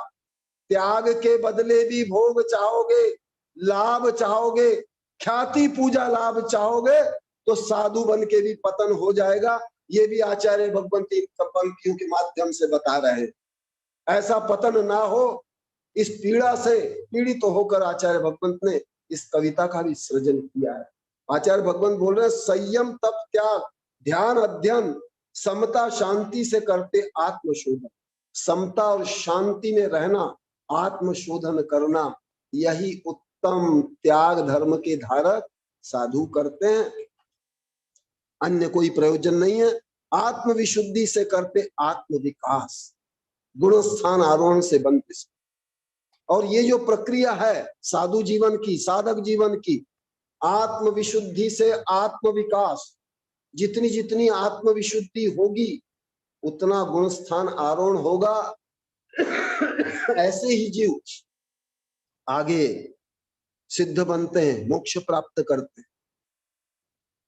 [SPEAKER 1] त्याग के बदले भी भोग चाहोगे, लाभ चाहोगे, ख्याति, पूजा, लाभ चाहोगे, तो साधु बन के भी पतन हो जाएगा। ये भी आचार्य भगवंत इन पंक्तियों के माध्यम से बता रहे हैं। ऐसा पतन ना हो, इस पीड़ा से पीड़ित तो होकर आचार्य भगवंत ने इस कविता का भी सृजन किया है। आचार्य भगवंत बोल रहे हैं, संयम, तप, त्याग, ध्यान, अध्ययन, समता, शांति से करते आत्मशोधन। समता और शांति में रहना, आत्मशोधन करना, यही उत्तम त्याग धर्म के धारक साधु करते हैं। अन्य कोई प्रयोजन नहीं है। आत्मविशुद्धि से करते आत्म विकास, गुणस्थान आरोहण से बनते। और ये जो प्रक्रिया है साधु जीवन की, साधक जीवन की, आत्म विशुद्धि से आत्म विकास, जितनी जितनी आत्म विशुद्धि होगी उतना गुण स्थान आरोहण होगा। ऐसे ही जीव आगे सिद्ध बनते हैं, मोक्ष प्राप्त करते हैं।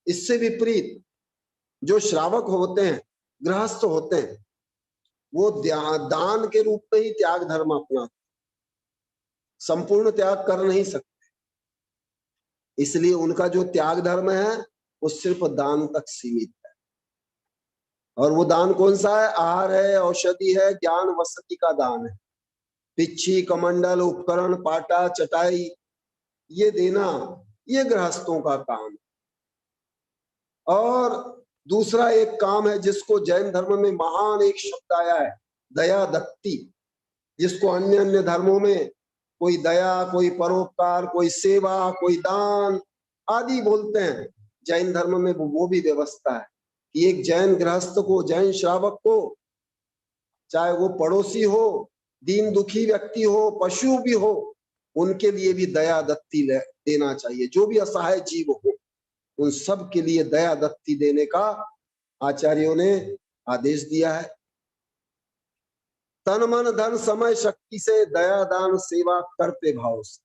[SPEAKER 1] इससे विपरीत जो श्रावक होते हैं, गृहस्थ होते हैं, वो दान के रूप में ही त्याग धर्म अपनाते, संपूर्ण त्याग कर नहीं सकते। इसलिए उनका जो त्याग धर्म है वो सिर्फ दान तक सीमित है। और वो दान कौन सा है? आहार है, औषधि है, ज्ञान वसति का दान है। पिच्छी, कमंडल, उपकरण, पाटा, चटाई ये देना, ये गृहस्थों का काम है। और दूसरा एक काम है जिसको जैन धर्म में महान एक शब्द आया है, दया दत्ती, जिसको अन्य अन्य धर्मों में कोई दया, कोई परोपकार, कोई सेवा, कोई दान आदि बोलते हैं। जैन धर्म में वो भी व्यवस्था है कि एक जैन गृहस्थ को, जैन श्रावक को, चाहे वो पड़ोसी हो, दीन दुखी व्यक्ति हो, पशु भी हो, उनके लिए भी दया दत्ती देना चाहिए। जो भी असहाय जीव हो उन सब के लिए दया दत्ती देने का आचार्यों ने आदेश दिया है। तन मन धन समय शक्ति से दया दान सेवा करते भाव से।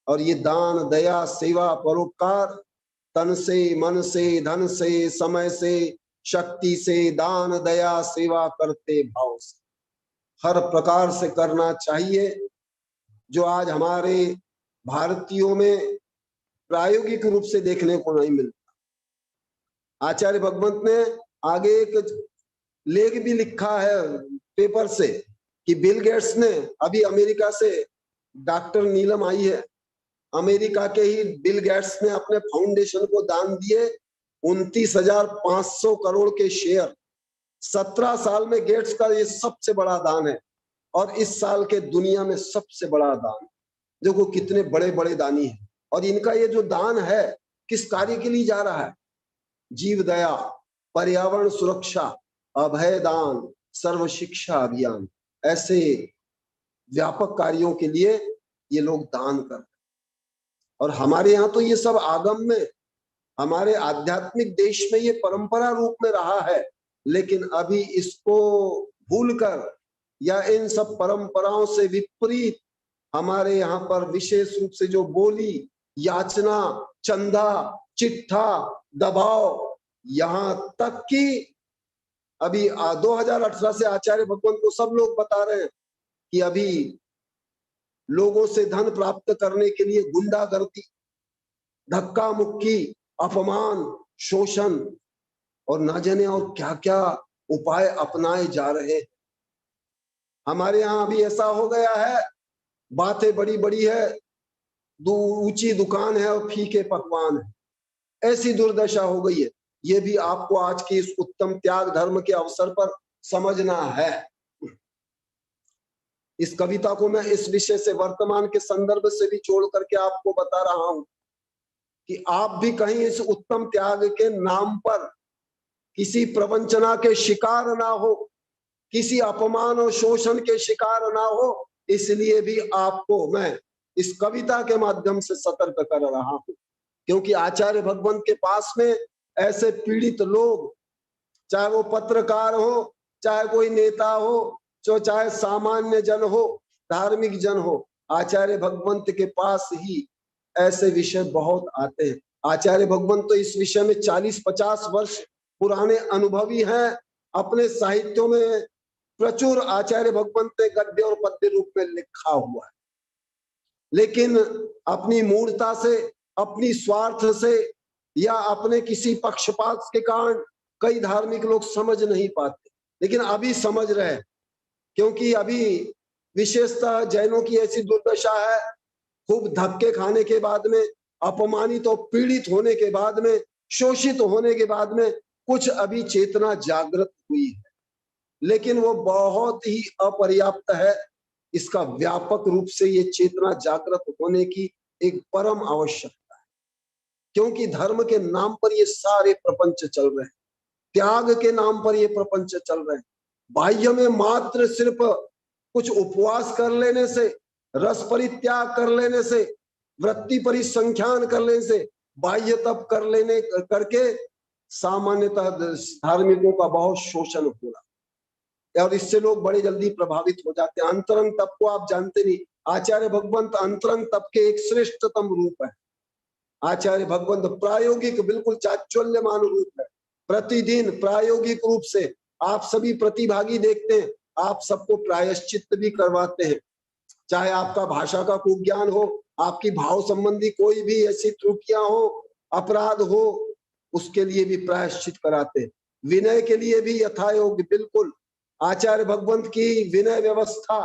[SPEAKER 1] और ये दान, दया, सेवा, परोपकार तन से, मन से, धन से, समय से, शक्ति से, दान, दया, सेवा करते भाव से हर प्रकार से करना चाहिए, जो आज हमारे भारतीयों में प्रायोगिक रूप से देखने को नहीं मिलता। आचार्य भगवंत ने आगे एक लेख भी लिखा है पेपर से कि बिल गेट्स ने, अभी अमेरिका से डॉक्टर नीलम आई है, अमेरिका के ही बिल गेट्स ने अपने फाउंडेशन को दान दिए 29,500 करोड़ के शेयर। 17 साल में गेट्स का ये सबसे बड़ा दान है और इस साल के दुनिया में सबसे बड़ा दान। देखो कितने बड़े बड़े दानी हैं। और इनका ये जो दान है किस कार्य के लिए जा रहा है? जीव दया, पर्यावरण सुरक्षा, अभय दान, सर्व शिक्षा अभियान, ऐसे व्यापक कार्यों के लिए ये लोग दान करते हैं। और हमारे यहाँ तो ये सब आगम में, हमारे आध्यात्मिक देश में ये परंपरा रूप में रहा है, लेकिन अभी इसको भूलकर या इन सब परंपराओं से विपरीत हमारे यहाँ पर विशेष रूप से जो बोली, याचना, चंदा, चिट्ठा, दबाव, यहाँ तक कि अभी 2018 से आचार्य भगवंत को सब लोग बता रहे हैं कि अभी लोगों से धन प्राप्त करने के लिए गुंडागर्दी, धक्का मुक्की, अपमान, शोषण और न जाने और क्या क्या उपाय अपनाए जा रहे हैं। हमारे यहाँ अभी ऐसा हो गया है, बातें बड़ी बड़ी है, ऊंची दुकान है और फीके पकवान है, ऐसी दुर्दशा हो गई है। ये भी आपको आज की इस उत्तम त्याग धर्म के अवसर पर समझना है। इस कविता को मैं इस विषय से, वर्तमान के संदर्भ से भी जोड़ करके आपको बता रहा हूं कि आप भी कहीं इस उत्तम त्याग के नाम पर किसी प्रवंचना के शिकार ना हो, किसी अपमान और शोषण के शिकार ना हो, इसलिए भी आपको मैं इस कविता के माध्यम से सतर्क कर रहा हूं। क्योंकि आचार्य भगवंत के पास में ऐसे पीड़ित लोग, चाहे वो पत्रकार हो, चाहे कोई नेता हो, चाहे सामान्य जन हो, धार्मिक जन हो, आचार्य भगवंत के पास ही ऐसे विषय बहुत आते हैं। आचार्य भगवंत तो इस विषय में 40-50 वर्ष पुराने अनुभवी हैं। अपने साहित्यों में प्रचुर आचार्य भगवंत ने गद्य और पद्य रूप में लिखा हुआ है, लेकिन अपनी मूर्खता से, अपनी स्वार्थ से या अपने किसी पक्षपात के कारण कई धार्मिक लोग समझ नहीं पाते, लेकिन अभी समझ रहे हैं। क्योंकि अभी विशेषतः जैनों की ऐसी दुर्दशा है, खूब धक्के खाने के बाद में, अपमानित और पीड़ित होने के बाद में, शोषित होने के बाद में कुछ अभी चेतना जागृत हुई है, लेकिन वो बहुत ही अपर्याप्त है। इसका व्यापक रूप से ये चेतना जागृत होने की एक परम आवश्यकता है। क्योंकि धर्म के नाम पर ये सारे प्रपंच चल रहे हैं, त्याग के नाम पर ये प्रपंच चल रहे हैं। बाह्य में मात्र सिर्फ कुछ उपवास कर लेने से, रस परित्याग कर लेने से, वृत्ति परिसंख्यान कर लेने से, बाह्य तप कर लेने करके सामान्यतः धार्मिकों का बहुत शोषण हो रहा है और इससे लोग बड़े जल्दी प्रभावित हो जाते हैं। अंतरंग तप को आप जानते नहीं, आचार्य भगवंत अंतरंग तप के एक श्रेष्ठतम रूप है। आचार्य भगवंत प्रायोगिक बिल्कुल चाचल्यमान रूप है। प्रतिदिन प्रायोगिक रूप से आप सभी प्रतिभागी देखते हैं, आप सबको प्रायश्चित भी करवाते हैं। चाहे आपका भाषा का कुज्ञान हो, आपकी भाव संबंधी कोई भी ऐसी त्रुटियां हो, अपराध हो, उसके लिए भी प्रायश्चित कराते हैं। विनय के लिए भी यथायोग्य बिल्कुल आचार्य भगवंत की विनय व्यवस्था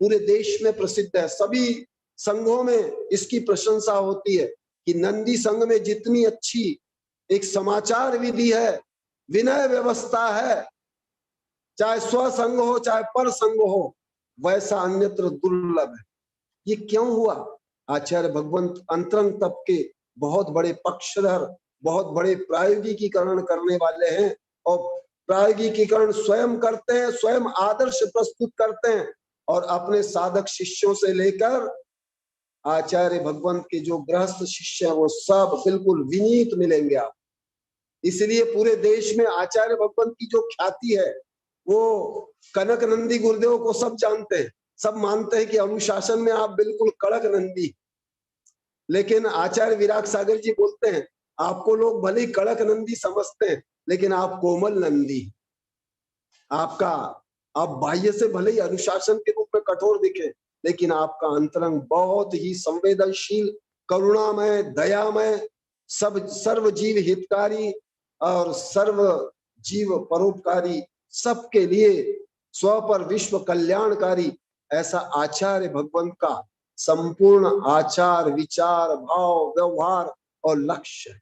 [SPEAKER 1] पूरे देश में प्रसिद्ध है। सभी संघों में इसकी प्रशंसा होती है कि नंदी संघ में जितनी अच्छी एक समाचार विधि है, विनय व्यवस्था है, चाहे स्वसंग हो चाहे पर संग हो, वैसा अन्यत्र दुर्लभ है। ये क्यों हुआ? आचार्य भगवंत अंतरंग तप के बहुत बड़े पक्षधर, बहुत बड़े प्रायोगिकीकरण करने वाले हैं और प्रायोगिकीकरण स्वयं करते हैं, स्वयं आदर्श प्रस्तुत करते हैं और अपने साधक शिष्यों से लेकर आचार्य भगवंत के जो गृहस्थ शिष्य हैं वो सब बिल्कुल विनीत मिलेंगे आप। इसलिए पूरे देश में आचार्य भगवंत की जो ख्याति है वो कनक नंदी गुरुदेव को सब जानते हैं, सब मानते हैं कि अनुशासन में आप बिल्कुल कड़क नंदी। लेकिन आचार्य विराग सागर जी बोलते हैं आपको लोग भले ही कड़क नंदी समझते हैं लेकिन आप कोमल नंदी। आपका आप बाह्य से भले ही अनुशासन के रूप में कठोर दिखे लेकिन आपका अंतरंग बहुत ही संवेदनशील, करुणामय, दयामय, सब सर्व जीव हितकारी और सर्व जीव परोपकारी, सबके लिए स्व पर विश्व कल्याणकारी, ऐसा आचार्य भगवंत का संपूर्ण आचार विचार भाव व्यवहार और लक्ष्य है।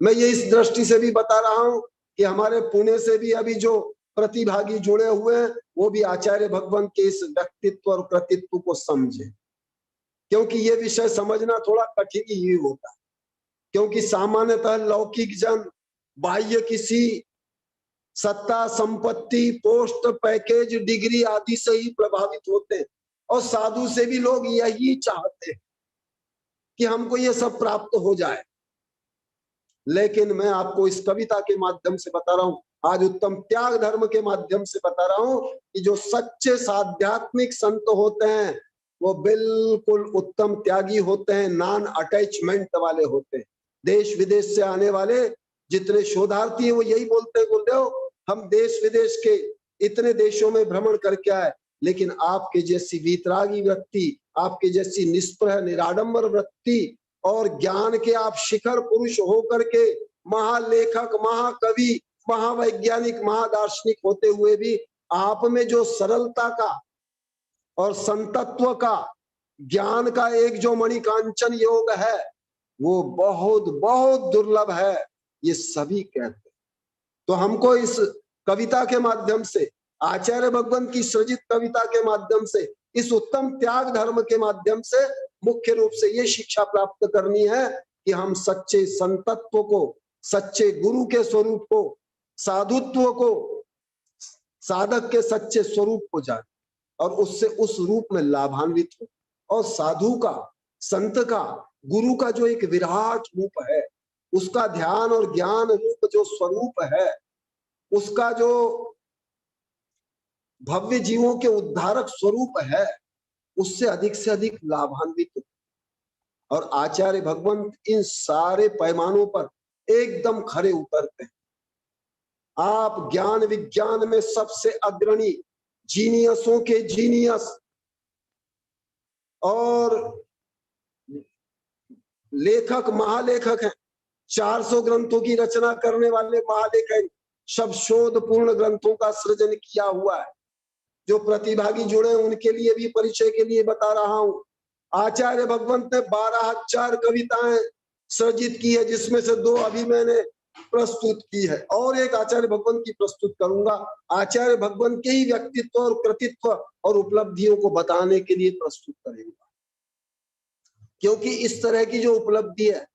[SPEAKER 1] मैं ये इस दृष्टि से भी बता रहा हूं कि हमारे पुणे से भी अभी जो प्रतिभागी जुड़े हुए हैं वो भी आचार्य भगवंत के इस व्यक्तित्व और कृतित्व को समझे, क्योंकि ये विषय समझना थोड़ा कठिन ही होता है। क्योंकि सामान्यतः लौकिक जन बाह्य किसी सत्ता, संपत्ति, पोस्ट, पैकेज, डिग्री आदि से ही प्रभावित होते हैं और साधु से भी लोग यही चाहते हैं कि हमको ये सब प्राप्त हो जाए। लेकिन मैं आपको इस कविता के माध्यम से बता रहा हूं, आज उत्तम त्याग धर्म के माध्यम से बता रहा हूं कि जो सच्चे साध्यात्मिक संत होते हैं वो बिल्कुल उत्तम त्यागी होते हैं, नॉन अटैचमेंट वाले होते हैं। देश विदेश से आने वाले जितने शोधार्थी हैं वो यही बोलते हैं गुरुदेव हम देश विदेश के इतने देशों में भ्रमण करके आए, लेकिन आपके जैसी वीतरागी वृत्ति, आपके जैसी निष्प्रह निराडंबर वृत्ति और ज्ञान के आप शिखर पुरुष होकर के महालेखक, महाकवि, महावैज्ञानिक, महादार्शनिक होते हुए भी आप में जो सरलता का और संतत्व का, ज्ञान का एक जो मणिकांचन योग है वो बहुत बहुत दुर्लभ है, ये सभी कहते हैं। तो हमको इस कविता के माध्यम से, आचार्य भगवंत की सृजित कविता के माध्यम से, इस उत्तम त्याग धर्म के माध्यम से मुख्य रूप से ये शिक्षा प्राप्त करनी है कि हम सच्चे संतत्व को, सच्चे गुरु के स्वरूप को, साधुत्व को, साधक के सच्चे स्वरूप को जाने और उससे उस रूप में लाभान्वित हो। और साधु का, संत का, गुरु का जो एक विराट रूप है, उसका ध्यान और ज्ञान रूप जो स्वरूप है, उसका जो भव्य जीवों के उद्धारक स्वरूप है, उससे अधिक से अधिक लाभान्वित हो। और आचार्य भगवंत इन सारे पैमानों पर एकदम खरे उतरते हैं। आप ज्ञान विज्ञान में सबसे अग्रणी, जीनियसों के जीनियस और लेखक, महालेखक हैं। 400 ग्रंथों की रचना करने वाले महालेखक, सब शोध पूर्ण ग्रंथों का सृजन किया हुआ है। जो प्रतिभागी जुड़े हैं उनके लिए भी परिचय के लिए बता रहा हूं। आचार्य भगवंत ने 12,000 कविताएं सृजित की है, जिसमें से 2 अभी मैंने प्रस्तुत की है और एक आचार्य भगवंत की प्रस्तुत करूंगा। आचार्य भगवंत के ही व्यक्तित्व और कृतित्व और उपलब्धियों को बताने के लिए प्रस्तुत करेंगे, क्योंकि इस तरह की जो उपलब्धि है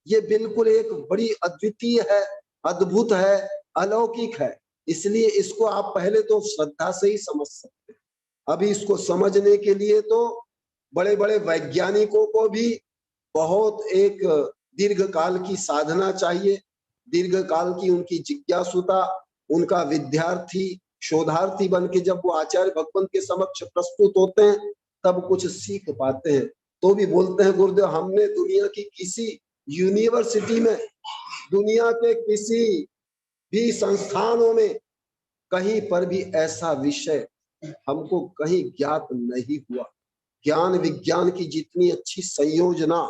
[SPEAKER 1] ये बिल्कुल एक बड़ी अद्वितीय है, अद्भुत है, अलौकिक है। इसलिए इसको आप पहले तो श्रद्धा से ही समझ सकते हैं। अभी इसको समझने के लिए तो बड़े बड़े वैज्ञानिकों को भी बहुत एक दीर्घ काल की साधना चाहिए, दीर्घ काल की उनकी जिज्ञासुता, उनका विद्यार्थी शोधार्थी बन के जब वो आचार्य भगवंत के समक्ष प्रस्तुत होते हैं तब कुछ सीख पाते हैं। तो भी बोलते हैं गुरुदेव, हमने दुनिया की किसी यूनिवर्सिटी में, दुनिया के किसी भी संस्थानों में कहीं पर भी ऐसा विषय हमको कहीं ज्ञात नहीं हुआ। ज्ञान विज्ञान की जितनी अच्छी संयोजना,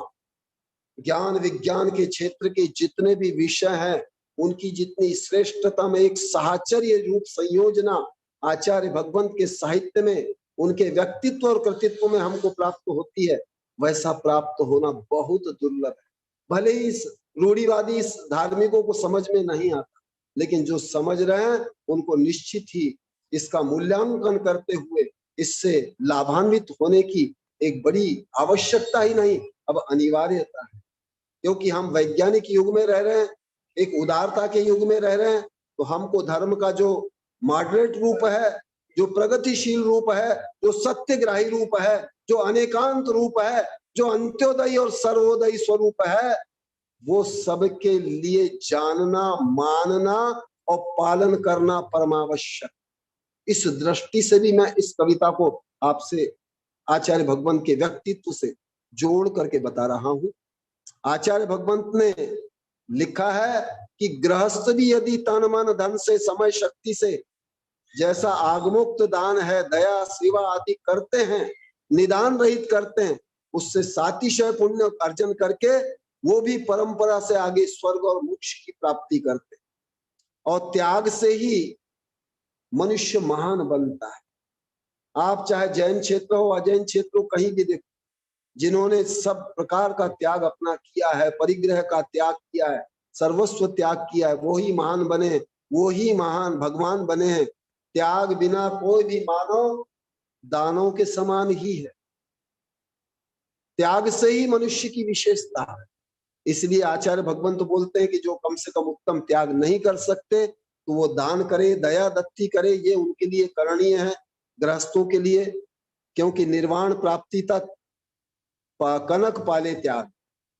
[SPEAKER 1] ज्ञान विज्ञान के क्षेत्र के जितने भी विषय हैं, उनकी जितनी श्रेष्ठतम एक साहचर्य रूप संयोजना आचार्य भगवंत के साहित्य में, उनके व्यक्तित्व और कृतित्व में हमको प्राप्त होती है, वैसा प्राप्त होना बहुत दुर्लभ है। भले ही इस रूढ़िवादी धार्मिकों को समझ में नहीं आता, लेकिन जो समझ रहे हैं उनको निश्चित ही इसका मूल्यांकन करते हुए इससे लाभान्वित होने की एक बड़ी आवश्यकता ही नहीं, अब अनिवार्यता है। क्योंकि हम वैज्ञानिक युग में रह रहे हैं, एक उदारता के युग में रह रहे हैं, तो हमको धर्म का जो मॉडरेट रूप है, जो प्रगतिशील रूप है, जो सत्यग्राही रूप है, जो अनेकांत रूप है, जो अंत्योदय और सर्वोदय स्वरूप है, वो सबके लिए जानना, मानना और पालन करना परमावश्यक। इस दृष्टि से भी मैं इस कविता को आपसे आचार्य भगवंत के व्यक्तित्व से जोड़ करके बता रहा हूं। आचार्य भगवंत ने लिखा है कि गृहस्थ भी यदि तन मन धन से समय शक्ति से जैसा आगमुक्त दान है, दया सेवा आदि करते हैं, निदान रहित करते हैं, उससे सातिशय पुण्य अर्जन करके वो भी परंपरा से आगे स्वर्ग और मोक्ष की प्राप्ति करते हैं। और त्याग से ही मनुष्य महान बनता है। आप चाहे जैन क्षेत्र हो, अजैन क्षेत्र हो, कहीं भी देखो, जिन्होंने सब प्रकार का त्याग अपना किया है, परिग्रह का त्याग किया है, सर्वस्व त्याग किया है, वो ही महान बने, वो ही महान भगवान बने हैं। त्याग बिना कोई भी मानव दानों के समान ही है। त्याग से ही मनुष्य की विशेषता है। इसलिए आचार्य भगवंत बोलते हैं कि जो कम से कम उत्तम त्याग नहीं कर सकते तो वो दान करे, दया दत्ती करे, ये उनके लिए करणीय है, गृहस्थों के लिए। क्योंकि निर्वाण प्राप्ति तक कनक पाले त्याग।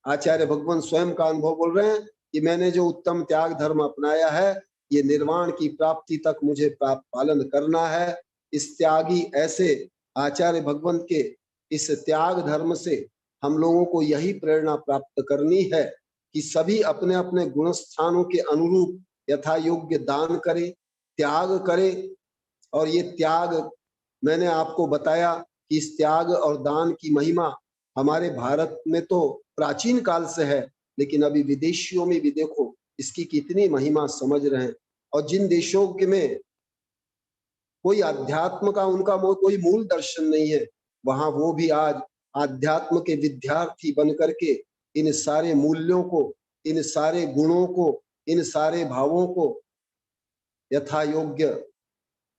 [SPEAKER 1] आचार्य भगवंत स्वयं का अनुभव बोल रहे हैं कि मैंने जो उत्तम त्याग धर्म अपनाया है, ये निर्वाण की प्राप्ति तक मुझे पालन करना है। इस त्यागी ऐसे आचार्य भगवंत के इस त्याग धर्म से हम लोगों को यही प्रेरणा प्राप्त करनी है कि सभी अपने अपने गुण स्थानों के अनुरूप यथा योग्य दान करें, त्याग करें। और ये त्याग मैंने आपको बताया कि इस त्याग और दान की महिमा हमारे भारत में तो प्राचीन काल से है, लेकिन अभी विदेशियों में भी देखो इसकी कितनी महिमा समझ रहे हैं। और जिन देशों के में कोई अध्यात्म का उनका कोई मूल दर्शन नहीं है, वहां वो भी आज आध्यात्म के विद्यार्थी बन करके इन सारे मूल्यों को, इन सारे गुणों को, इन सारे भावों को यथा योग्य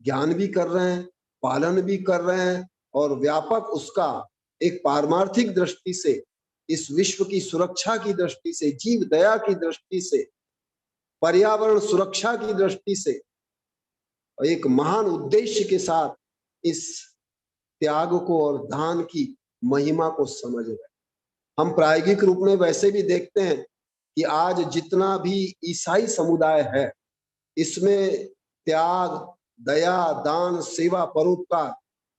[SPEAKER 1] ज्ञान भी कर रहे हैं, पालन भी कर रहे हैं, और व्यापक उसका एक पारमार्थिक दृष्टि से, इस विश्व की सुरक्षा की दृष्टि से, जीव दया की दृष्टि से, पर्यावरण सुरक्षा की दृष्टि से, एक महान उद्देश्य के साथ इस त्याग को और दान की महिमा को समझ रहे हैं। हम प्रायोगिक रूप में वैसे भी देखते हैं कि आज जितना भी ईसाई समुदाय है, इसमें त्याग, दया, दान, सेवा, परोपकार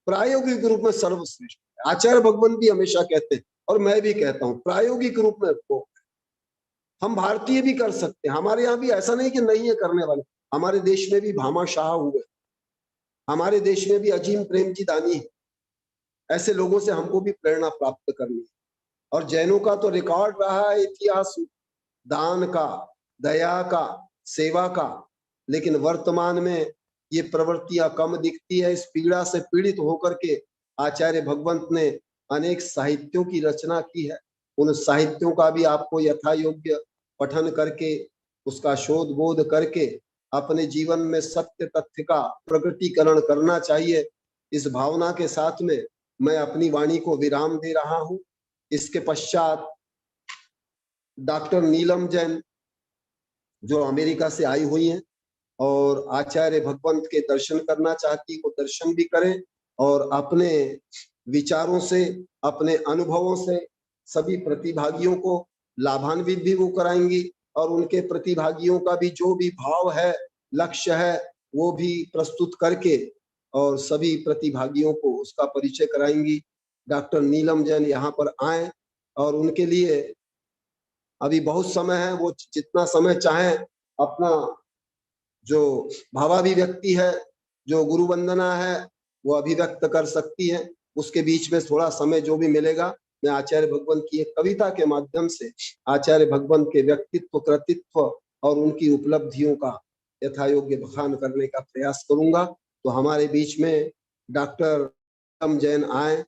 [SPEAKER 1] प्रायोगिक रूप में सर्वश्रेष्ठ है। आचार्य भगवंत भी हमेशा कहते हैं और मैं भी कहता हूं, प्रायोगिक रूप में वो हम भारतीय भी कर सकते हैं। हमारे यहाँ भी ऐसा नहीं कि नहीं है करने वाले, हमारे देश में भी भामाशाह हुए, हमारे देश में भी अजीम प्रेमजी दानी है। ऐसे लोगों से हमको भी प्रेरणा प्राप्त करनी है। और जैनों का तो रिकॉर्ड रहा है इतिहास, दान का, दया का, सेवा का, लेकिन वर्तमान में ये प्रवृत्तियां कम दिखती है। इस पीड़ा से पीड़ित होकर के आचार्य भगवंत ने अनेक साहित्यों की रचना की है। उन साहित्यों का भी आपको यथा योग्य पठन करके, उसका शोध बोध करके अपने जीवन में सत्य तथ्य का प्रकटीकरण करना चाहिए। इस भावना के साथ में मैं अपनी वाणी को विराम दे रहा हूं। इसके पश्चात डॉक्टर नीलम जैन जो अमेरिका से आई हुई हैं और आचार्य भगवंत के दर्शन करना चाहती, वो दर्शन भी करें और अपने विचारों से, अपने अनुभवों से सभी प्रतिभागियों को लाभान्वित भी वो कराएंगी और उनके प्रतिभागियों का भी जो भी भाव है, लक्ष्य है, वो भी प्रस्तुत करके और सभी प्रतिभागियों को उसका परिचय कराएंगी। डॉक्टर नीलम जैन यहाँ पर आए और उनके लिए अभी बहुत समय है, वो जितना समय चाहे अपना जो भावाभिव्यक्ति है, जो गुरु वंदना है, वो अभिव्यक्त कर सकती है। उसके बीच में थोड़ा समय जो भी मिलेगा, मैं आचार्य भगवंत की एक कविता के माध्यम से आचार्य भगवंत के व्यक्तित्व, कृतित्व और उनकी उपलब्धियों का यथायोग्य बखान करने का प्रयास करूंगा। तो हमारे बीच में डॉक्टर नीलम जैन आए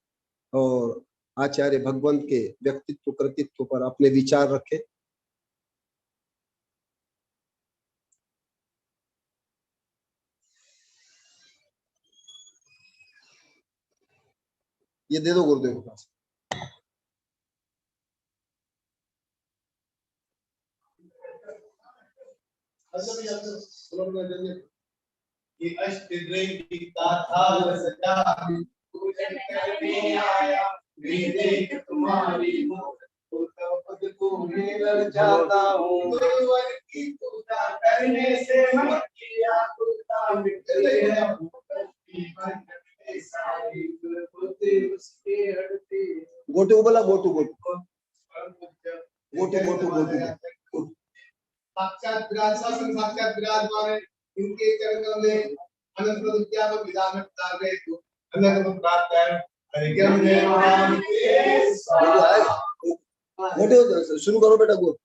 [SPEAKER 1] और आचार्य भगवंत के व्यक्तित्व, कृतित्व पर अपने विचार रखे। ये दे दो गुरुदेव के पास।
[SPEAKER 6] कि अष्टदृष्टि गाथा सजा पूजन करने आया, मैं देख तुम्हारी पद को मैं लड़ जाता हूँ। गुरुवर की पूजा करने से मन किया कुर्ता मिटते हैं, सारी कुर्ते उसके हटते।
[SPEAKER 1] गोटू बोला, गोटू गोटू गोटू गोटू गोटू
[SPEAKER 6] साक्षात विराजमान है, इनके चरणों में अनंत विद्या को विधान में डाल रहे तो अनंत को प्राप्त है। हरिज्ञान जय महान के स्वाहा।
[SPEAKER 1] गोटू शुरू करो बेटा, गो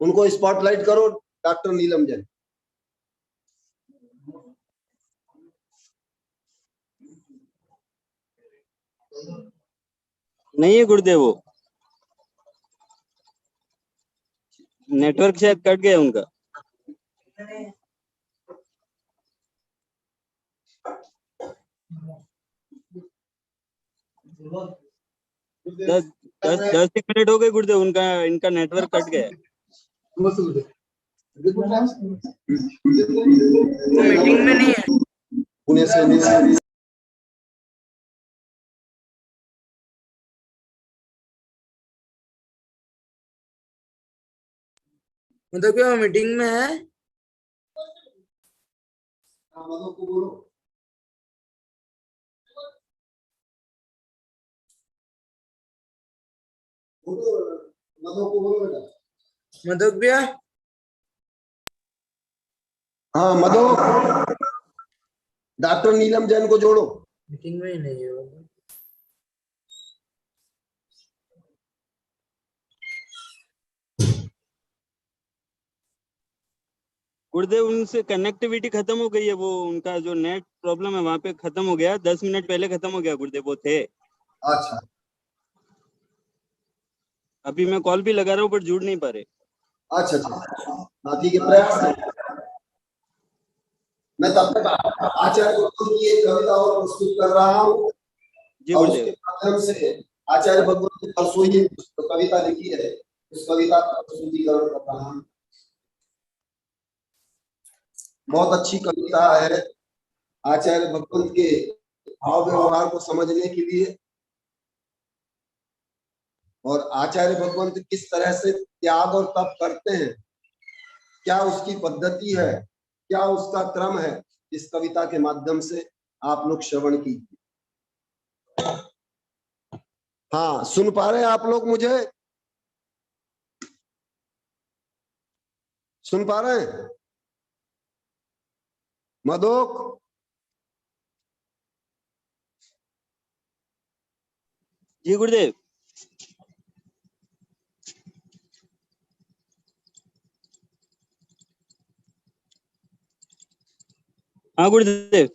[SPEAKER 1] उनको स्पॉटलाइट करो। डॉक्टर नीलम जैन।
[SPEAKER 5] नहीं है गुरुदेव, वो नेटवर्क शायद कट गया उनका। दस मिनट हो गए गुरुदेव, उनका इनका नेटवर्क कट गया।
[SPEAKER 4] मीटिंग में नहीं है।
[SPEAKER 1] पुणे से
[SPEAKER 4] मतलब क्या मीटिंग में है?
[SPEAKER 1] मधु को बोलो। मधु को बोलो बेटा।
[SPEAKER 4] मधुक भैया।
[SPEAKER 1] हाँ मधु, डॉक्टर नीलम जैन को जोड़ो।
[SPEAKER 4] मीटिंग में ही नहीं है वो।
[SPEAKER 5] गुरुदेव उनसे कनेक्टिविटी खत्म हो गई है, वो उनका जो नेट प्रॉब्लम है वहां पे खत्म हो गया। 10 मिनट पहले खत्म हो गया गुरुदेव, वो थे।
[SPEAKER 1] अच्छा,
[SPEAKER 5] अभी मैं कॉल भी लगा रहा हूँ पर जुड़ नहीं पा रहे।
[SPEAKER 1] अच्छा अच्छा, हाँ ठीक है, प्रयास करो। मैं तब तक आचार्य भगवंत की एक कविता और प्रस्तुत कर रहा हूँ
[SPEAKER 5] जी
[SPEAKER 1] और
[SPEAKER 5] गुरुदेव।
[SPEAKER 1] उसके माध्यम से आचार्य भगवंत ने परसों ही कविता लिखी है, उस कविता का प्रस्तुतिकरण कर रहा हूँ। बहुत अच्छी कविता है आचार्य भगवंत के भाव व्यवहार को समझने के लिए, और आचार्य भगवंत किस तरह से त्याग और तप करते हैं, क्या उसकी पद्धति है, क्या उसका क्रम है, इस कविता के माध्यम से आप लोग श्रवण कीजिए। हाँ, सुन पा रहे हैं आप लोग मुझे? सुन पा रहे हैं? मधुक,
[SPEAKER 5] जी गुरुदेव। हाँ गुरुदेव,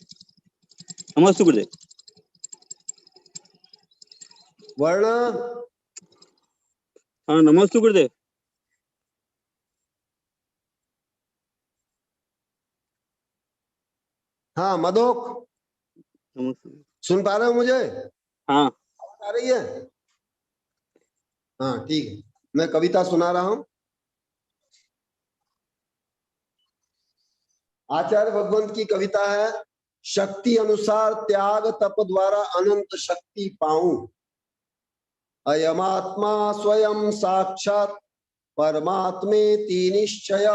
[SPEAKER 5] नमस्ते गुरुदेव।
[SPEAKER 1] वर्ण।
[SPEAKER 5] हाँ नमस्ते गुरुदेव।
[SPEAKER 1] हाँ मधुक,
[SPEAKER 5] नमस्ते।
[SPEAKER 1] सुन पा रहे हो मुझे?
[SPEAKER 5] हाँ
[SPEAKER 1] आ रही है? हाँ ठीक है, मैं कविता सुना रहा हूं। आचार्य भगवंत की कविता है शक्ति अनुसार त्याग तप द्वारा अनंत शक्ति पाऊं। अयमात्मा स्वयं साक्षात परमात्मेति निश्चय।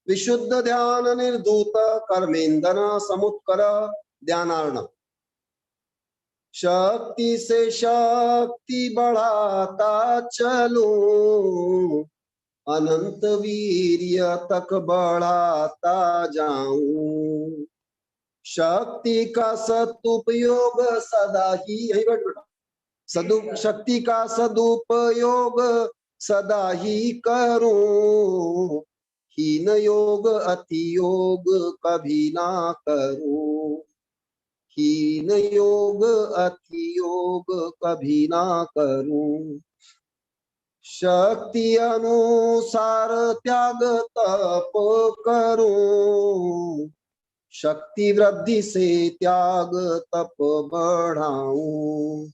[SPEAKER 1] विशुद्ध ध्यान निर्धूत कर्मेंदन समुत्कर। ध्यानार्णव। शक्ति से शक्ति बढ़ाता चलूं, अनंत वीर्य तक बढ़ाता जाऊं। शक्ति का सदुपयोग सदा ही, यही बैठ बेटा, शक्ति का सदुपयोग सदा ही करूं। हीन योग अति योग कभी ना करूं। हीन योग अति योग कभी ना करूं। शक्ति अनुसार त्याग तप करूं। शक्ति वृद्धि से त्याग तप बढ़ाऊं।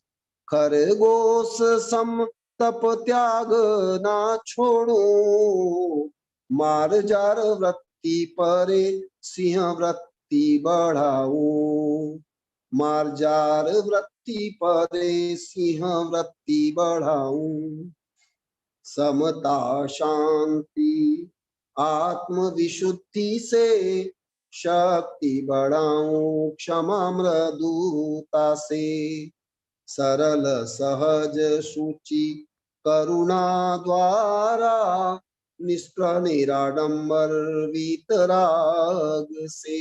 [SPEAKER 1] खरगोश सम तप त्याग ना छोड़ूं। मार जार वृत्ति परे सिंह वृत्ति बढ़ाऊं। मार जार वृत्ति परे सिंह वृत्ति बढ़ाऊं। समता शांति आत्म विशुद्धि से शक्ति बढ़ाऊं। क्षमा मृदुता से सरल सहज शुचि करुणा द्वारा निष्प्रह निराडंबर वीतराग से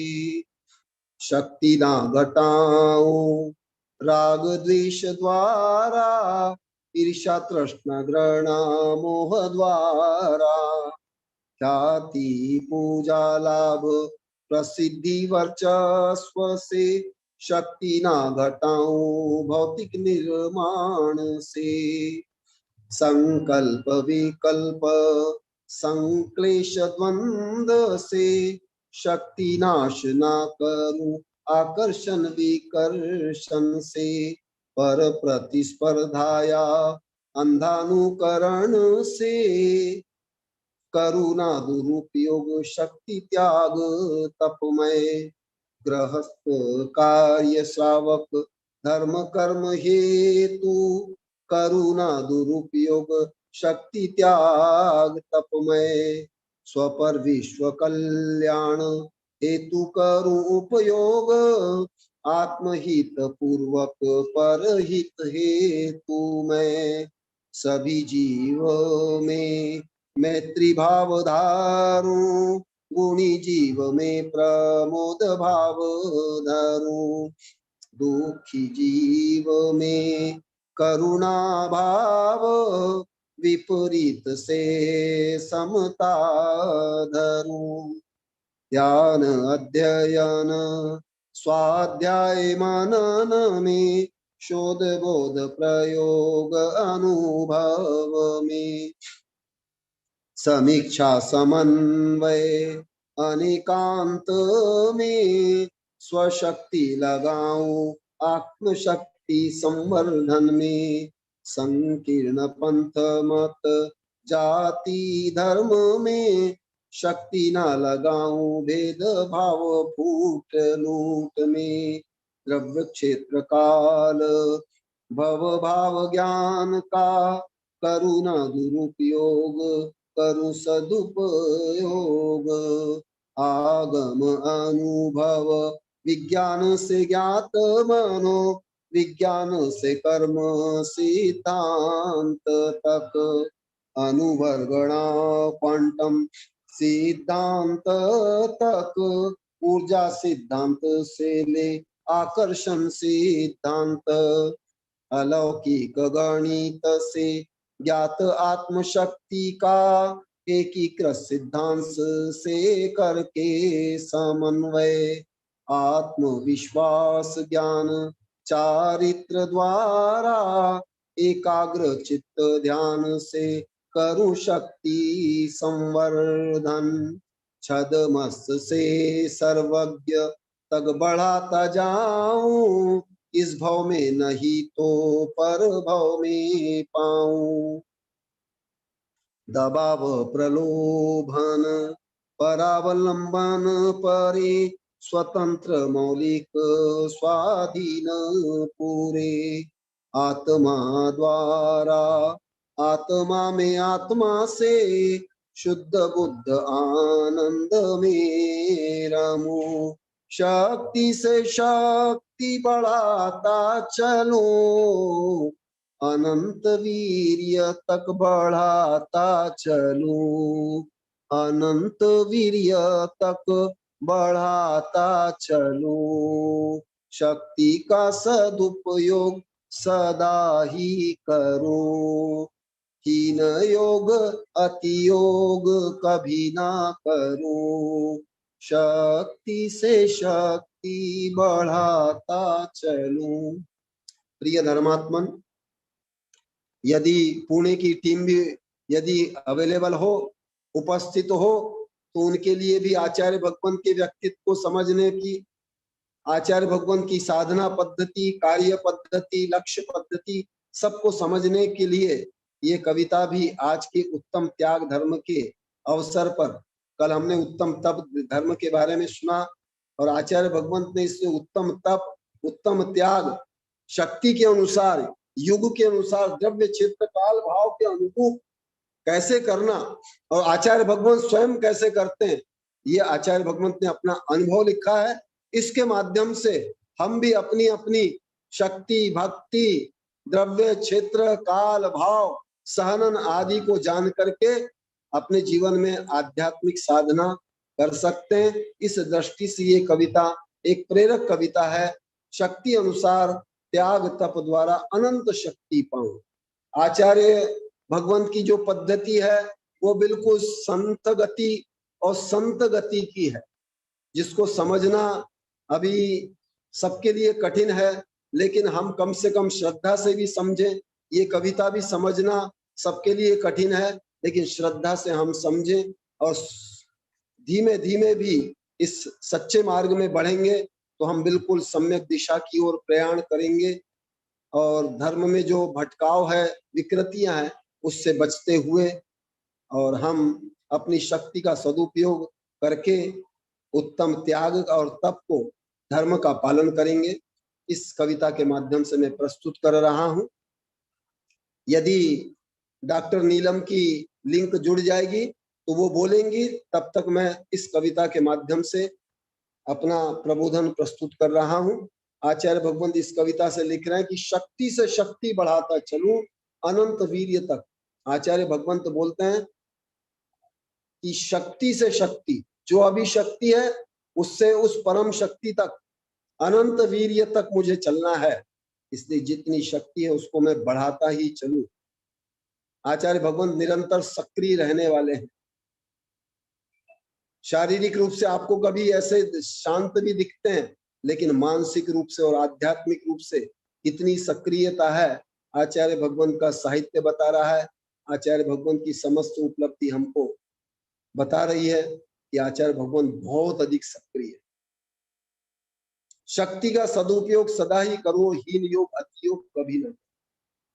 [SPEAKER 1] शक्ति ना घटाऊं। राग द्वेष द्वारा ईर्ष्या तृष्णा घृणा मोह द्वारा ख्याति पूजा लाभ प्रसिद्धि वर्चस्व से शक्ति ना घटाऊं। भौतिक निर्माण से संकल्प विकल्प संक्लेश द्वंद्व से शक्ति नाश ना करूं। आकर्षण विकर्षण से पर प्रतिस्पर्धाया अंधानुकरण से करुणा दुरुपयोग शक्ति त्याग तपमय। गृहस्थ कार्य श्रावक धर्म कर्म हेतु करुणा दुरुपयोग शक्ति त्याग तपमय। स्वपर विश्व कल्याण हेतु करूं उपयोग। आत्महित पूर्वक परहित हेतु में सभी जीव में मैत्री भाव धारूं। गुणी जीव में प्रमोद भाव धरूं। दुखी जीव में करुणा भाव विपरीत से समता धरूं। ध्यान अध्ययन स्वाध्याय मनन में शोध बोध प्रयोग अनुभव में समीक्षा समन्वय अनेकांत में स्वशक्ति लगाऊं। आत्मशक्ति संवर्धन में संकीर्ण पंथ मत जाति धर्म में शक्ति न लगाऊं। भेद भाव फूट लूट में द्रव्य क्षेत्र काल भव भाव ज्ञान का करुणा दुरुपयोग करूं सदुपयोग। आगम अनुभव विज्ञान से ज्ञात मनो विज्ञान से कर्म सिद्धांत तक अनुवर्गणा क्वांटम सिद्धांत तक ऊर्जा सिद्धांत से ले आकर्षण सिद्धांत अलौकिक गणित से ज्ञात आत्मशक्ति का एकीकृत सिद्धांत से करके समन्वय। आत्मविश्वास ज्ञान चारित्र द्वारा एकाग्र चित्त ध्यान से करूं शक्ति संवर्धन। छदमस्त से सर्वज्ञ तक बढ़ाता जाऊं। इस भव में नहीं तो पर भव में पाऊं। दबाव प्रलोभन परावलंबन परे स्वतंत्र मौलिक स्वाधीन पूरे, आत्मा द्वारा आत्मा में आत्मा से शुद्ध बुद्ध आनंद में रमो, शक्ति से शक्ति बढ़ाता चलो, अनंत वीर्य तक बढ़ाता चलो, अनंत वीर्य तक बढ़ाता चलो, शक्ति का सदुपयोग सदा ही करो, हीन योग अति योग कभी ना करो, शक्ति से शक्ति बढ़ाता चलो। प्रिय धर्मात्मन, यदि पुणे की टीम भी यदि अवेलेबल हो, उपस्थित हो, तो उनके लिए भी आचार्य भगवंत के व्यक्तित्व को समझने की, आचार्य भगवंत की साधना पद्धति, कार्य पद्धति, लक्ष्य पद्धति सबको समझने के लिए ये कविता भी आज के उत्तम त्याग धर्म के अवसर पर, कल हमने उत्तम तप धर्म के बारे में सुना और आचार्य भगवंत ने इससे उत्तम तप, उत्तम त्याग, शक्ति के अनुसार, युग के अनुसार, द्रव्य क्षेत्र काल भाव के अनुरूप कैसे करना और आचार्य भगवंत स्वयं कैसे करते हैं, ये आचार्य भगवंत ने अपना अनुभव लिखा है। इसके माध्यम से हम भी अपनी अपनी शक्ति, भक्ति, द्रव्य क्षेत्र काल भाव, सहनन आदि को जान करके अपने जीवन में आध्यात्मिक साधना कर सकते हैं। इस दृष्टि से ये कविता एक प्रेरक कविता है। शक्ति अनुसार त्याग तप द्वारा अनंत शक्ति पाऊं। आचार्य भगवंत की जो पद्धति है वो बिल्कुल संत गति और संत गति की है, जिसको समझना अभी सबके लिए कठिन है, लेकिन हम कम से कम श्रद्धा से भी समझें। ये कविता भी समझना सबके लिए कठिन है, लेकिन श्रद्धा से हम समझें और धीमे धीमे भी इस सच्चे मार्ग में बढ़ेंगे तो हम बिल्कुल सम्यक दिशा की ओर प्रयाण करेंगे और धर्म में जो भटकाव है, विकृतियां हैं, उससे बचते हुए और हम अपनी शक्ति का सदुपयोग करके उत्तम त्याग और तप को, धर्म का पालन करेंगे। इस कविता के माध्यम से मैं प्रस्तुत कर रहा हूं। यदि डॉक्टर नीलम की लिंक जुड़ जाएगी तो वो बोलेंगी, तब तक मैं इस कविता के माध्यम से अपना प्रबोधन प्रस्तुत कर रहा हूं। आचार्य भगवंत इस कविता से लिख रहे हैं कि शक्ति से शक्ति बढ़ाता चलूं, अनंत वीर्य तक। आचार्य भगवंत बोलते हैं कि शक्ति से शक्ति, जो अभी शक्ति है उससे उस परम शक्ति तक, अनंत वीर्य तक मुझे चलना है, इसलिए जितनी शक्ति है उसको मैं बढ़ाता ही चलूं। आचार्य भगवंत निरंतर सक्रिय रहने वाले हैं। शारीरिक रूप से आपको कभी ऐसे शांत भी दिखते हैं, लेकिन मानसिक रूप से और आध्यात्मिक रूप से इतनी सक्रियता है। आचार्य भगवंत का साहित्य बता रहा है, आचार्य भगवंत की समस्त उपलब्धि हमको बता रही है कि आचार्य भगवंत बहुत अधिक सक्रिय है। शक्ति का सदुपयोग सदा ही करो, हीन योग अति योग कभी न।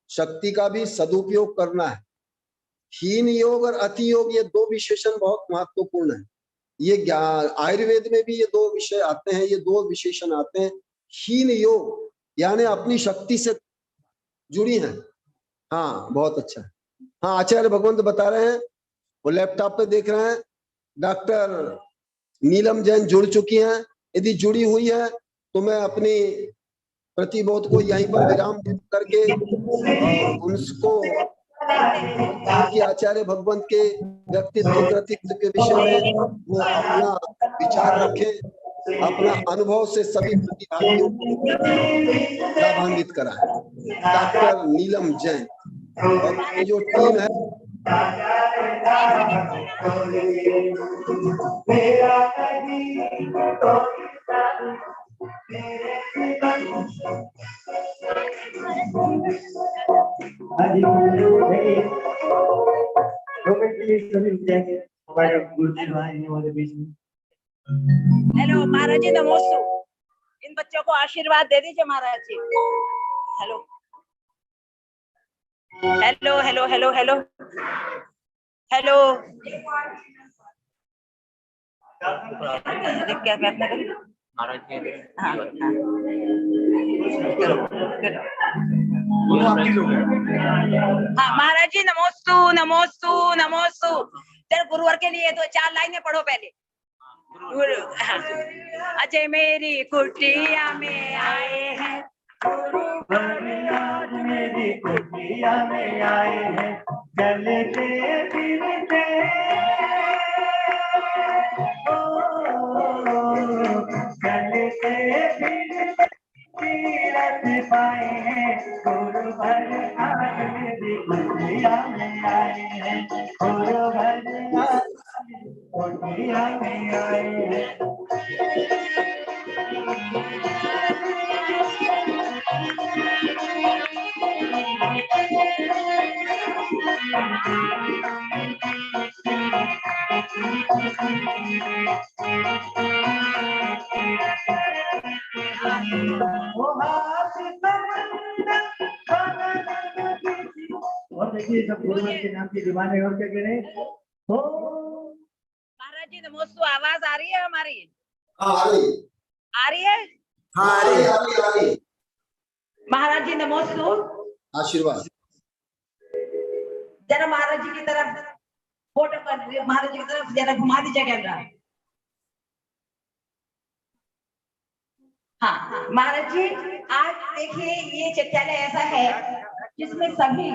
[SPEAKER 1] शक्ति का भी सदुपयोग करना है। हीन योग और अति योग, ये दो विशेषण बहुत महत्वपूर्ण है। ये आयुर्वेद में भी ये दो विषय आते हैं, ये दो विशेषण आते हैं। हीन योग यानी अपनी शक्ति से जुड़ी हैं। हाँ, बहुत अच्छा है। हाँ, आचार्य भगवंत बता रहे हैं, वो लैपटॉप पे देख रहे हैं, डॉक्टर नीलम जैन जुड़ चुकी हैं। यदि जुड़ी हुई है तो मैं अपनी प्रतिबोध को यहीं पर विराम करके उनको कि आचार्य भगवंत के व्यक्तित्व कृतित्व के विषय में वो अपना विचार रखें, अपना अनुभव से सभी प्रतिभागियों को लाभान्वित कराएं। डॉक्टर नीलम जैन और जो टीम है,
[SPEAKER 3] हेलो महाराज जी, नमोस्तु। इन बच्चों को आशीर्वाद दे दीजिए Maharaj ji. Hello hello hello hello hello hello. क्या करना है? हाँ, हाँ। करो, करो।
[SPEAKER 6] वो तो आपकी लोग हैं।
[SPEAKER 3] हाँ महाराज जी, नमोस्तु नमोस्तु नमोस्तु। चल गुरुवर के लिए तो 4 लाइनें पढ़ो पहले। गुरु, हाँ। अजय मेरी कुटिया में आए हैं
[SPEAKER 7] आज मेरी कुटिया में आए हैं, चलते फिरते चलते फिरते तीरथ पाए हैं, गुरु भर आज मेरी कुटिया में आए हैं, गुरु भर आज कुटिया में आए हैं। और देखिए सब गुरुवर के नाम की दीवाने और क्या कह रहे हैं? हो
[SPEAKER 3] महाराज जी नमोस्तु। आवाज आ रही है हमारी?
[SPEAKER 1] हाँ आ रही।
[SPEAKER 3] आ रही है?
[SPEAKER 1] हाँ आ रही, आ रही, आ रही।
[SPEAKER 3] महाराज जी नमोस्तु।
[SPEAKER 1] आशीर्वाद।
[SPEAKER 3] जरा महाराज जी की तरफ फोटो कर, महाराज जी की तरफ जरा घुमा दीजिए कैमरा। हाँ महाराज जी, आज देखिए ये चिकित्सालय ऐसा है जिसमें सभी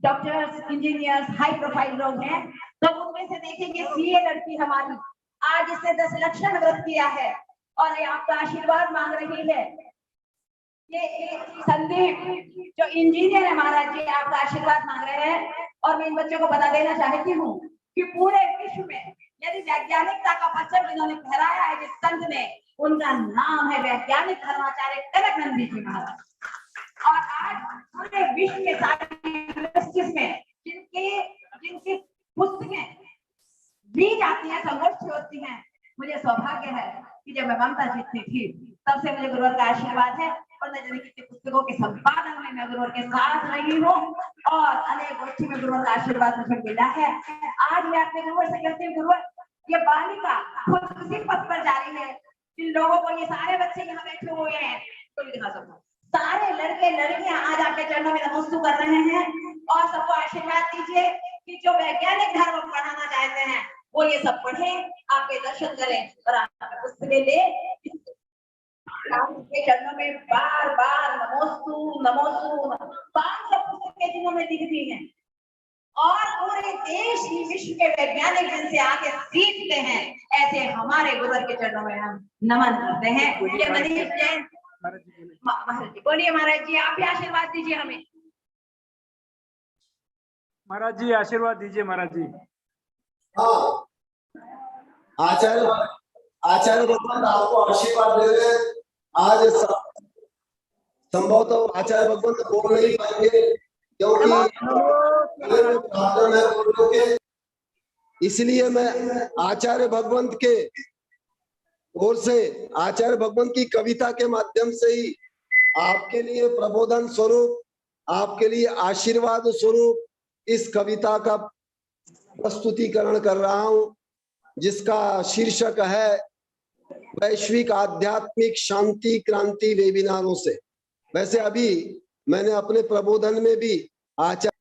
[SPEAKER 3] डॉक्टर्स, इंजीनियर्स, हाई प्रोफाइल लोग हैं। तो उनमें से देखेंगे सीए लड़की हमारी आज इसने 10 लक्षण व्रत किया है और ये आपका आशीर्वाद मांग रही है। ये संदीप जो इंजीनियर है महाराज जी, आपका आशीर्वाद मांग रहे हैं। और मैं इन बच्चों को बता देना चाहती हूँ कि पूरे विश्व में यदि वैज्ञानिकता का परचम जिन्होंने फहराया है जिस संत ने, उनका नाम है वैज्ञानिक धर्माचार्य कनकनंदी जी महाराज। और आज पूरे विश्व के सारे यूनिवर्सिटीज में जिनकी पुस्तकें दी जाती हैं, संगोष्ठी होती हैं, मुझे सौभाग्य है कि जब मैं ममता जीतती थी तब से मुझे गुरुवर का आशीर्वाद है और न जाने कितनी पुस्तकों के संपादन में मैं गुरुवर के साथ रही हूँ और अनेक गोष्ठी में गुरुवर का आशीर्वाद मुझे मिला है। आज मैं अपने गुरुवर से कहती हूँ, गुरुवर ये बालिका खुद उसी पथ पर जा रही है जिन लोगों को, ये सारे बच्चे यहाँ बैठे हुए हैं तो दिखा सकता, सारे लड़के लड़कियां आज आपके चरणों में नमस्ते कर रहे हैं और सबको आशीर्वाद दीजिए कि जो वैज्ञानिक धर्म पढ़ाना चाहते हैं वो ये सब पढ़े, आपके दर्शन करें और आपके पुस्तकें ले। आपके चरणों में बार बार नमोस्तु नमोस्तु 500 पुस्तकें जिन्होंने लिख दी हैं और पूरे देश विश्व के वैज्ञानिक जिनसे आके सीखते हैं, ऐसे हमारे गुरुवर के चरणों में हम नमन करते हैं। मनीष जैन महाराज जी बोलिए। महाराज जी आप भी आशीर्वाद दीजिए हमें।
[SPEAKER 7] महाराज जी आशीर्वाद दीजिए। महाराज जी
[SPEAKER 1] हाँ आचार्य भगवान आपको आशीर्वाद दे रहे हैं। आज संभवतः आचार्य भगवान बोल नहीं पाएंगे क्योंकि प्रॉब्लम है बोलने के, इसलिए मैं आचार्य भगवंत के ओर से आचार्य भगवंत की कविता के माध्यम से ही आपके लिए प्रबोधन स्वरूप, आपके लिए आशीर्वाद स्वरूप इस कविता का प्रस्तुतिकरण कर रहा हूं, जिसका शीर्षक है वैश्विक आध्यात्मिक शांति क्रांति वेबिनारों से। वैसे अभी मैंने अपने प्रबोधन में भी आचार्य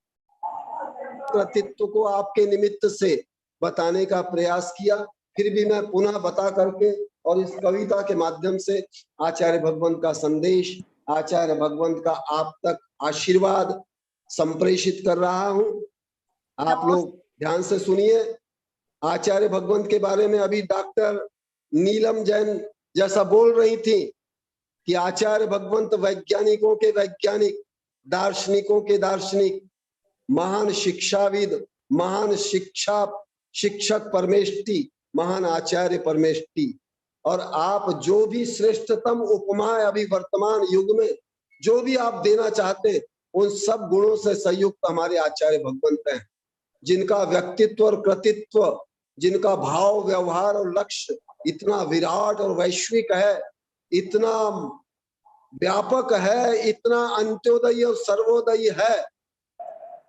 [SPEAKER 1] कृतित्व को आपके निमित्त से बताने का प्रयास किया, फिर भी मैं पुनः बता करके और इस कविता के माध्यम से आचार्य भगवंत का संदेश, आचार्य भगवंत का आप तक आशीर्वाद संप्रेषित कर रहा हूं। आप लोग ध्यान से सुनिए। आचार्य भगवंत के बारे में अभी डॉक्टर नीलम जैन जैसा बोल रही थी कि आचार्य भगवंत वैज्ञानिकों के वैज्ञानिक, दार्शनिकों के दार्शनिक, महान शिक्षाविद, महान शिक्षक परमेष्टि, महान आचार्य परमेष्टि। और आप जो भी श्रेष्ठतम उपमाएं अभी वर्तमान युग में जो भी आप देना चाहते, उन सब गुणों से संयुक्त हमारे आचार्य भगवंत हैं, जिनका व्यक्तित्व और कृतित्व, जिनका भाव व्यवहार और लक्ष्य इतना विराट और वैश्विक है, इतना व्यापक है, इतना अंत्योदय और सर्वोदय है,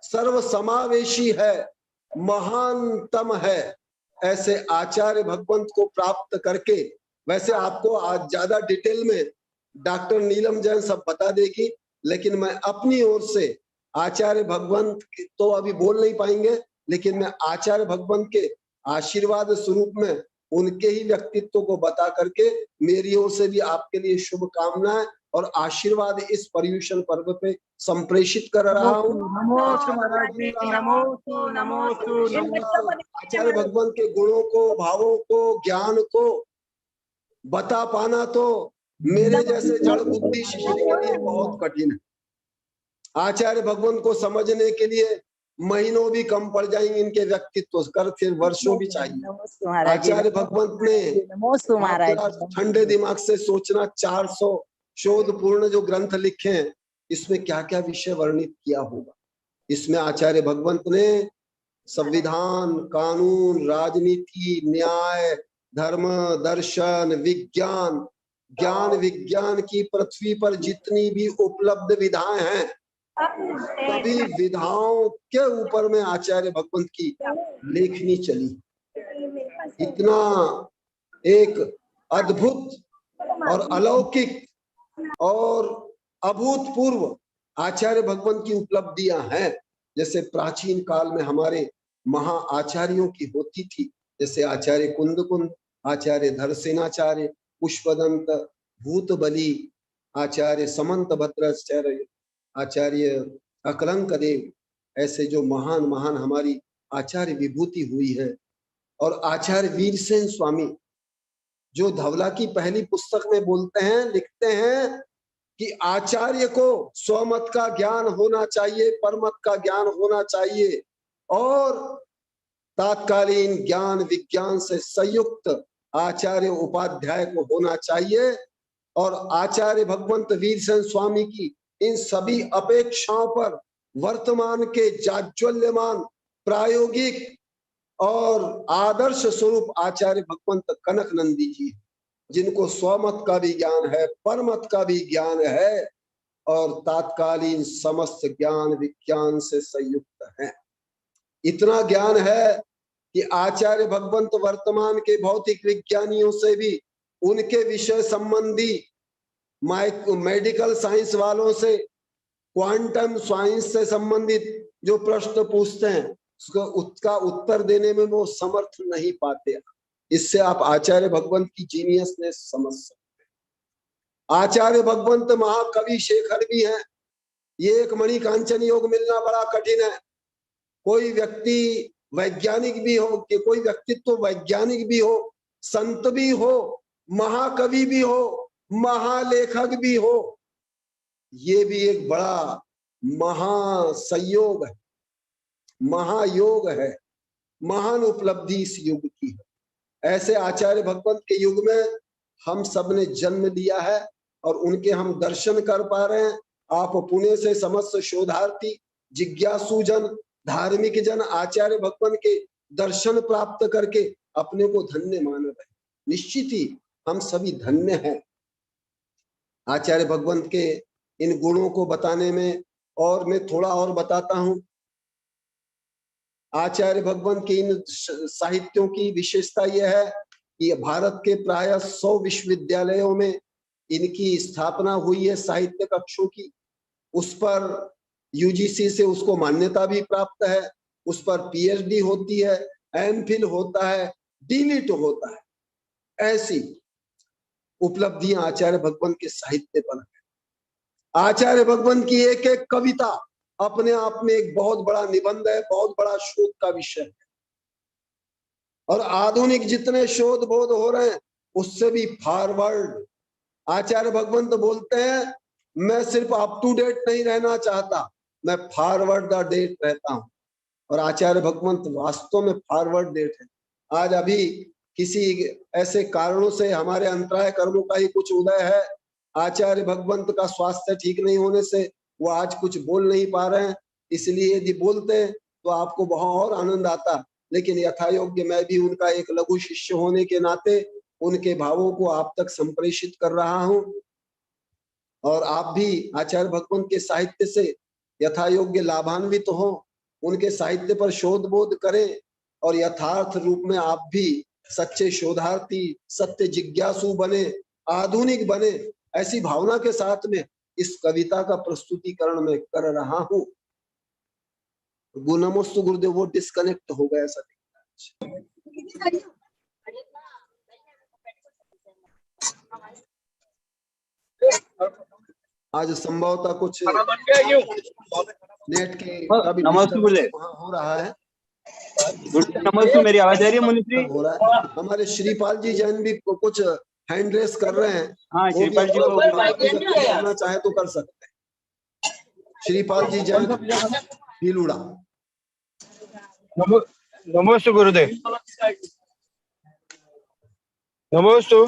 [SPEAKER 1] सर्व समावेशी है, महानतम है। ऐसे आचार्य भगवंत को प्राप्त करके वैसे आपको आज ज्यादा डिटेल में डॉक्टर नीलम जैन सब बता देगी, लेकिन मैं अपनी ओर से आचार्य भगवंत तो अभी बोल नहीं पाएंगे, लेकिन मैं आचार्य भगवंत के आशीर्वाद स्वरूप में उनके ही व्यक्तित्व को बता करके मेरी ओर से भी आपके लिए शुभकामनाएं और आशीर्वाद इस पर्यूषण पर्व पे संप्रेषित कर रहा हूँ।
[SPEAKER 7] नमोस्तु महाराज जी, नमोस्तु नमोस्तु नमोस्तु।
[SPEAKER 1] आचार्य भगवंत के गुणों को, भावों को, ज्ञान को बता पाना तो मेरे जैसे जड़ बुद्धि शिष्य के लिए बहुत कठिन है। आचार्य भगवंत को समझने के लिए महीनों भी कम पड़ जाएंगे, इनके व्यक्तित्व कर फिर वर्षों भी चाहिए। आचार्य भगवंत ने ठंडे दिमाग से सोचना, 400 शोध पूर्ण जो ग्रंथ लिखे हैं, इसमें क्या क्या विषय वर्णित किया होगा। इसमें आचार्य भगवंत ने संविधान, कानून, राजनीति, न्याय, धर्म, दर्शन, विज्ञान, ज्ञान विज्ञान की पृथ्वी पर जितनी भी उपलब्ध विधाएं हैं, सभी विधाओं के ऊपर में आचार्य भगवंत की लेखनी चली। इतना एक अद्भुत और अलौकिक और अभूतपूर्व आचार्य भगवंत की उपलब्धियां हैं। जैसे प्राचीन काल में हमारे महा आचार्यों की होती थी, जैसे आचार्य कुंदकुंद, आचार्य धरसेनाचार्य, पुष्पदंत, भूतबली, आचार्य समंत भद्राचार्य, आचार्य अकलंक देव, ऐसे जो महान महान हमारी आचार्य विभूति हुई है। और आचार्य वीरसेन स्वामी जो धवला की पहली पुस्तक में बोलते हैं, लिखते हैं कि आचार्य को स्वमत का ज्ञान होना चाहिए, परमत का ज्ञान होना चाहिए और तात्कालीन ज्ञान विज्ञान से संयुक्त आचार्य उपाध्याय को होना चाहिए। और आचार्य भगवंत वीरसेन स्वामी की इन सभी अपेक्षाओं पर वर्तमान के जाज्वल्यमान प्रायोगिक और आदर्श स्वरूप आचार्य भगवंत कनक नंदी जी, जिनको स्वमत का भी ज्ञान है, परमत का भी ज्ञान है और तात्कालीन समस्त ज्ञान विज्ञान से संयुक्त है। इतना ज्ञान है कि आचार्य भगवंत वर्तमान के भौतिक विज्ञानियों से भी उनके विषय संबंधी मेडिकल साइंस वालों से, क्वांटम साइंस से संबंधित जो प्रश्न पूछते हैं, उसका उत्तर देने में वो समर्थ नहीं पाते। इससे आप आचार्य भगवंत की जीनियसनेस समझ सकते हैं। आचार्य भगवंत महाकवि शेखर भी हैं। ये एक मणिकांचन योग मिलना बड़ा कठिन है। कोई व्यक्ति वैज्ञानिक भी हो, कि कोई व्यक्तित्व वैज्ञानिक भी हो, संत भी हो, महाकवि भी हो, महालेखक भी हो, ये भी एक बड़ा महासंयोग है, महायोग है, महान उपलब्धि इस युग की है। ऐसे आचार्य भगवंत के युग में हम सब ने जन्म लिया है और उनके हम दर्शन कर पा रहे हैं। आप पुणे से समस्त शोधार्थी, जिज्ञासु जन, धार्मिक जन आचार्य भगवंत के दर्शन प्राप्त करके अपने को धन्य मान रहे हैं। निश्चित ही हम सभी धन्य हैं आचार्य भगवंत के इन गुणों को बताने में। और मैं थोड़ा और बताता हूं। आचार्य भगवंत के इन साहित्यों की विशेषता यह है कि भारत के प्राय 100 विश्वविद्यालयों में इनकी स्थापना हुई है साहित्य कक्षों की। उस पर यूजीसी से उसको मान्यता भी प्राप्त है, उस पर पीएचडी होती है, एमफिल होता है, डीलिट होता है। ऐसी उपलब्धियां आचार्य भगवंत के साहित्य पर है। आचार्य भगवंत की एक एक कविता अपने आप में एक बहुत बड़ा निबंध है, बहुत बड़ा शोध का विषय है। और आधुनिक जितने शोध बोध हो रहे हैं उससे भी फॉरवर्ड आचार्य भगवंत बोलते हैं, मैं सिर्फ अप टू डेट नहीं रहना चाहता, मैं फॉरवर्ड द डेट रहता हूं। और आचार्य भगवंत वास्तव में फॉरवर्ड डेट है। आज अभी किसी ऐसे कारणों से हमारे अंतराय कर्मों का ही कुछ उदय है। आचार्य भगवंत का स्वास्थ्य ठीक नहीं होने से वो आज कुछ बोल नहीं पा रहे हैं, इसलिए यदि बोलते तो आपको बहुत और आनंद आता। लेकिन यथायोग्य मैं भी उनका एक लघु शिष्य होने के नाते उनके भावों को आप तक संप्रेषित कर रहा हूं। और आप भी आचार्य भगवंत के साहित्य से यथायोग्य लाभान्वित हो, उनके साहित्य पर शोध बोध करें और यथार्थ रूप में आप भी सच्चे शोधार्थी, सत्य जिज्ञासु बने, आधुनिक बने, ऐसी भावना के साथ में इस कविता का प्रस्तुतिकरण मैं कर रहा हूं। नमोस्तु गुरुदेव, वो डिस्कनेक्ट हो गया ऐसा दिख रहा है। आज संभवतः कुछ नेट के
[SPEAKER 5] नमस्ते गुरुदेव,
[SPEAKER 1] हो रहा है।
[SPEAKER 5] नमस्ते, मेरी आवाज आ रही है मुनिश्री?
[SPEAKER 1] हो रहा है। हमारे श्रीपाल जी जैन भी कुछ हैंड रेस कर रहे हैं।
[SPEAKER 5] हाँ, श्रीपाल जी को
[SPEAKER 1] करना चाहे तो कर सकते हैं। श्रीपाल जी जैन भीलुड़ा।
[SPEAKER 8] नमस्ते गुरुदेव। नमस्ते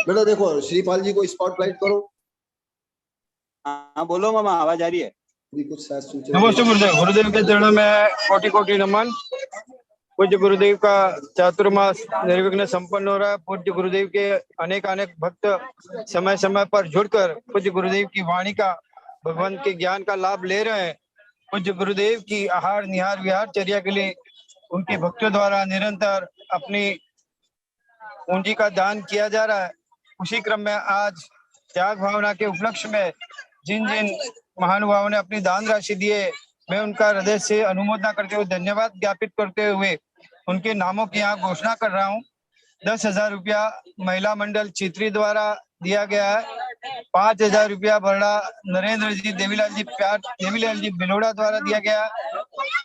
[SPEAKER 1] बेटा, देखो श्रीपाल जी को स्पॉटलाइट करो।
[SPEAKER 5] हाँ बोलो मामा, आवाज आ रही है?
[SPEAKER 1] कुछ शायद सूचना।
[SPEAKER 8] नमस्ते गुरुदेव। गुरुदेव के चरणों में कोटि कोटि नमन। पूज्य गुरुदेव का चातुर्मास निर्विघ्न संपन्न हो रहा है। पूज्य गुरुदेव के अनेक अनेक भक्त समय समय पर जुड़कर पूज्य गुरुदेव की वाणी का, भगवान के ज्ञान का लाभ ले रहे हैं। पूज्य गुरुदेव की आहार निहार विहार चर्या के लिए उनके भक्तों द्वारा निरंतर अपनी पूंजी का दान किया जा रहा है। उसी क्रम में आज त्याग भावना के उपलक्ष्य में जिन जिन महानुभावों ने अपनी दान राशि दिए, मैं उनका हृदय से अनुमोदना करते हुए, धन्यवाद ज्ञापित करते हुए उनके नामों की यहाँ घोषणा कर रहा हूँ। 10,000 रुपया महिला मंडल चित्री द्वारा दिया गया है। 5,000 रुपया बरड़ा नरेंद्र जी देवीलाल जी बिलोड़ा द्वारा दिया गया है।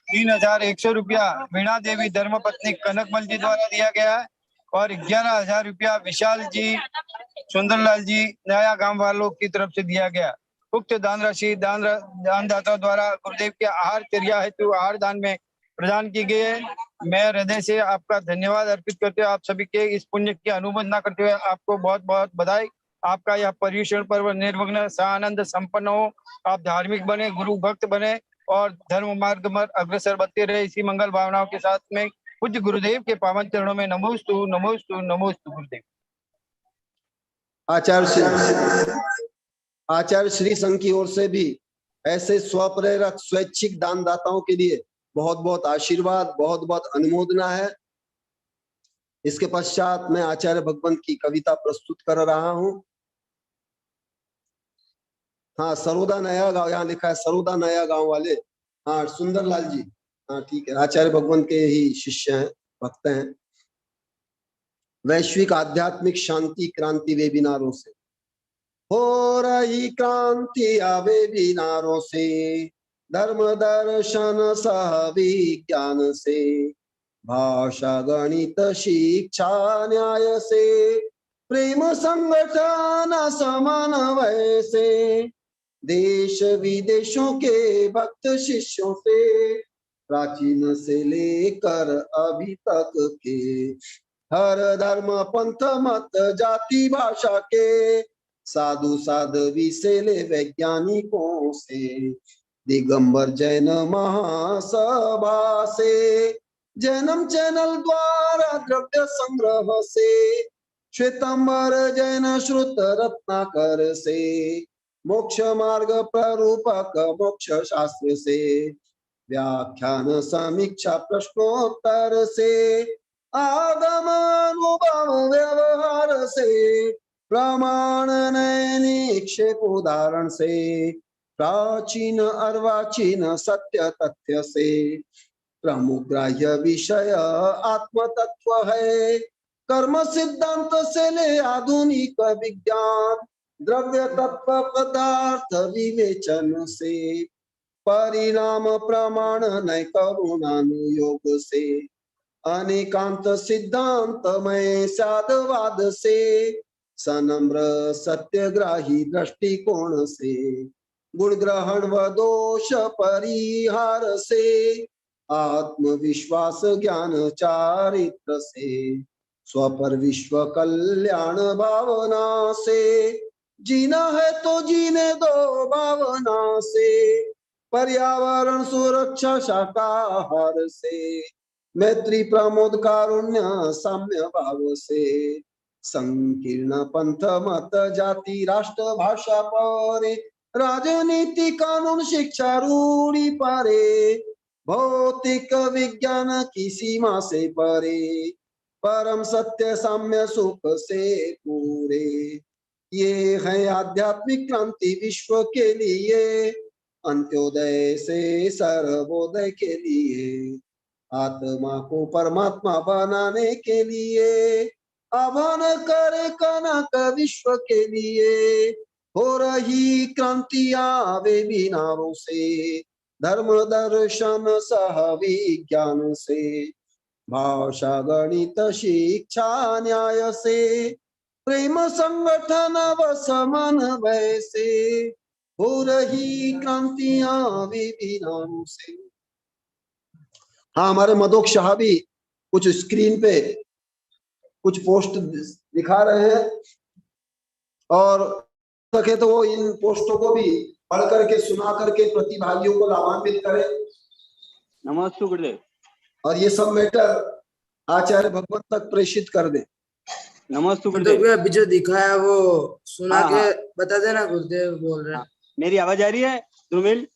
[SPEAKER 8] 3,100 रुपया वीणा देवी धर्मपत्नी कनकमल जी द्वारा दिया गया है। और 11,000 रुपया विशाल जी सुंदरलाल जी नया गांव वालों की तरफ से दिया गया। उक्त दान राशि दानदाता द्वारा गुरुदेव के आहार चर्या हेतु आहार दान में प्रदान की गई है। मैं हृदय से आपका धन्यवाद अर्पित करते हुए, आप सभी के इस पुण्य की अनुमोदना करते हुए आपको बहुत बहुत बधाई। आपका यह पर्युषण पर्व निर्विघ्न सानंद संपन्न हो। आप धार्मिक बने, गुरु भक्त बने और धर्म मार्ग में अग्रसर बढ़ते रहे। इसी मंगल भावनाओं के साथ में पूज्य गुरुदेव के पावन चरणों में नमोस्तु नमोस्तु नमोस्तु गुरुदेव।
[SPEAKER 1] आचार्य श्री संघ की ओर से भी ऐसे स्वप्रेरक स्वैच्छिक दानदाताओं के लिए बहुत बहुत आशीर्वाद, बहुत बहुत अनुमोदना है। इसके पश्चात मैं आचार्य भगवंत की कविता प्रस्तुत कर रहा हूं। हाँ, सरोदा नया गांव, यहाँ लिखा है सरोदा नया गांव वाले। हाँ, सुंदरलाल जी, हाँ ठीक है, आचार्य भगवंत के ही शिष्य हैं, भक्त हैं। वैश्विक आध्यात्मिक शांति क्रांति वेबिनारों से हो रही क्रांति, वेबिनारों से धर्म दर्शन सह विज्ञान से, भाषा गणित शिक्षा न्याय से, प्रेम संगठन समन्वय से, देश विदेशों के भक्त शिष्यों से, प्राचीन से लेकर अभी तक के हर धर्म पंथ मत जाति भाषा के, साधु साध्वी से ले वैज्ञानिकों से, दिगंबर जैन महासभा से, जैनम चैनल द्वारा द्रव्य संग्रह से, श्वेतंबर जैन श्रुत रत्नाकर से, मोक्ष मार्ग प्ररूपक मोक्ष शास्त्र से, व्याख्यान समीक्षा प्रश्नोत्तर से, आगम अनुभव व्यवहार से, प्रमाण नैनिक्षेप उदाहरण से, प्राचीन अर्वाचीन सत्य तथ्य से, प्रमुख ग्राह्य विषय आत्म तत्व है, कर्म सिद्धांत से ले आधुनिक विज्ञान, द्रव्य तत्व पदार्थ विवेचन से, परिणाम प्रमाण नय करुणानुयोग से, अनेकांत सिद्धांतमय साधवाद से, सनम्र सत्यग्राही दृष्टिकोण से, गुण ग्रहण व दोष परिहार से, आत्मविश्वास ज्ञान चारित्र से, स्वपर विश्व कल्याण भावना से, जीना है तो जीने दो भावना से, पर्यावरण सुरक्षा शाकाहार से, मैत्री प्रमोद कारुण्य साम्य भाव से, संकीर्ण पंथ मत जाति राष्ट्र भाषा परे, राजनीति कानून शिक्षा रूढ़ी परे, भौतिक विज्ञान की सीमा से परे, परम सत्य साम्य सुख से पूरे। ये है आध्यात्मिक क्रांति विश्व के लिए, अंत्योदय से सर्वोदय के लिए, आत्मा को परमात्मा बनाने के लिए, आह्वान करे कनक विश्व के लिए। हो रही क्रांतियां वे विनारों से, धर्म दर्शन सह विज्ञान से, भाषा गणित शिक्षा न्याय से, प्रेम संगठन व समन्वय से। हो रही क्रांतियां वे विनारों से। हाँ, हमारे मदोक शाह भी कुछ स्क्रीन पे कुछ पोस्ट दिखा रहे हैं, और सके तो वो इन पोस्टों को भी पढ़ करके सुना करके प्रतिभागियों को लाभान्वित करें।
[SPEAKER 5] नमस्ते गुरुदेव।
[SPEAKER 1] और ये सब मैटर आचार्य भगवत तक प्रेषित कर दे।
[SPEAKER 5] नमस्ते
[SPEAKER 4] मतलब
[SPEAKER 5] गुरुदेव।
[SPEAKER 4] अभी जो दिखाया वो सुना
[SPEAKER 5] हाँ,
[SPEAKER 4] के
[SPEAKER 5] हाँ।
[SPEAKER 4] बता देना गुरुदेव बोल रहे हैं।
[SPEAKER 5] मेरी आवाज आ रही है ध्रुमिल?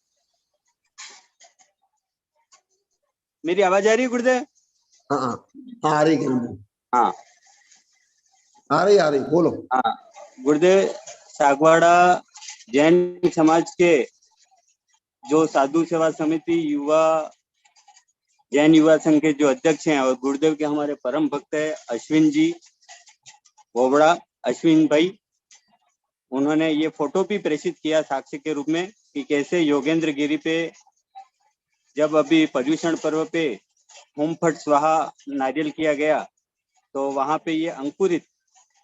[SPEAKER 5] मेरी आवाज आ रही है गुरुदेव?
[SPEAKER 1] हाँ हाँ, आ रही है।
[SPEAKER 5] हाँ,
[SPEAKER 1] आ रही बोलो।
[SPEAKER 5] हाँ गुरुदेव, सागवाड़ा जैन समाज के जो साधु सेवा समिति युवा जैन युवा संघ के जो अध्यक्ष हैं और गुरुदेव के हमारे परम भक्त है अश्विन जी बोबड़ा, अश्विन भाई, उन्होंने ये फोटो भी प्रेषित किया साक्ष्य के रूप में कि कैसे योगेंद्र गिरी पे जब अभी पर्यूषण पर्व पे होम फट स्वाहा नारियल किया गया तो वहां पे ये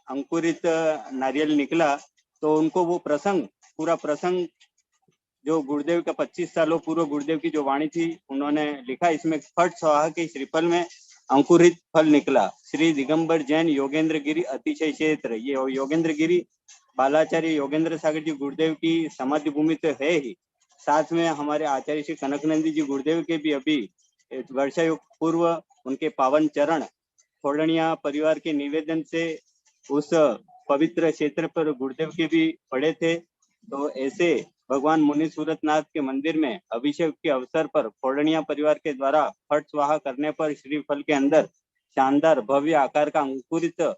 [SPEAKER 5] अंकुरित नारियल निकला। तो उनको वो प्रसंग, पूरा प्रसंग जो गुरुदेव का 25 सालों पूर्व गुरुदेव की जो वाणी थी उन्होंने लिखा। इसमें फट स्वाहा के श्रीफल में अंकुरित फल निकला। श्री दिगंबर जैन योगेंद्र गिरी अतिशय क्षेत्र। ये योगेंद्र गिरी बालाचार्य योगेंद्र सागर जी गुरुदेव की समाधि भूमि तो है ही, साथ में हमारे आचार्य श्री कनकनंदी जी गुरुदेव के भी अभी वर्षायुग पूर्व उनके पावन चरण फोड़निया परिवार के निवेदन से उस पवित्र क्षेत्र पर गुरुदेव के भी पड़े थे। तो ऐसे भगवान मुनि सूरतनाथ के मंदिर में अभिषेक के अवसर पर फोड़निया परिवार के द्वारा फट स्वाहा करने पर श्रीफल के अंदर शानदार भव्य आकार का अंकुरित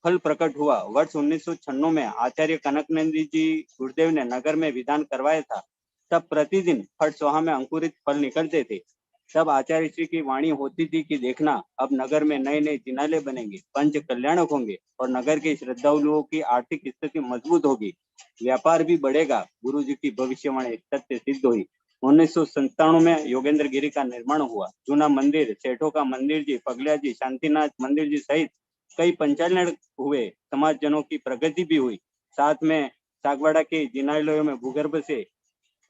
[SPEAKER 5] फल प्रकट हुआ। वर्ष 1996 में आचार्य कनकनंदी जी गुरुदेव ने नगर में विधान करवाया था। तब प्रतिदिन फट स्वाहा में अंकुरित फल निकलते थे। तब आचार्य श्री की वाणी होती थी कि देखना, अब नगर में नए नए जिनाले बनेंगे, पंच कल्याणक होंगे और नगर के श्रद्धालुओं की आर्थिक स्थिति मजबूत होगी, व्यापार भी बढ़ेगा। गुरु जी की भविष्यवाणी सत्य सिद्ध हुई। 1997 में योगेंद्र गिरी का निर्माण हुआ। जूना मंदिर, सेठों का मंदिर जी, पगलिया जी, शांतिनाथ मंदिर जी सहित कई पंचायत हुए। समाजजनों की प्रगति भी हुई। साथ में सागवाड़ा के जिनालयों में भूगर्भ से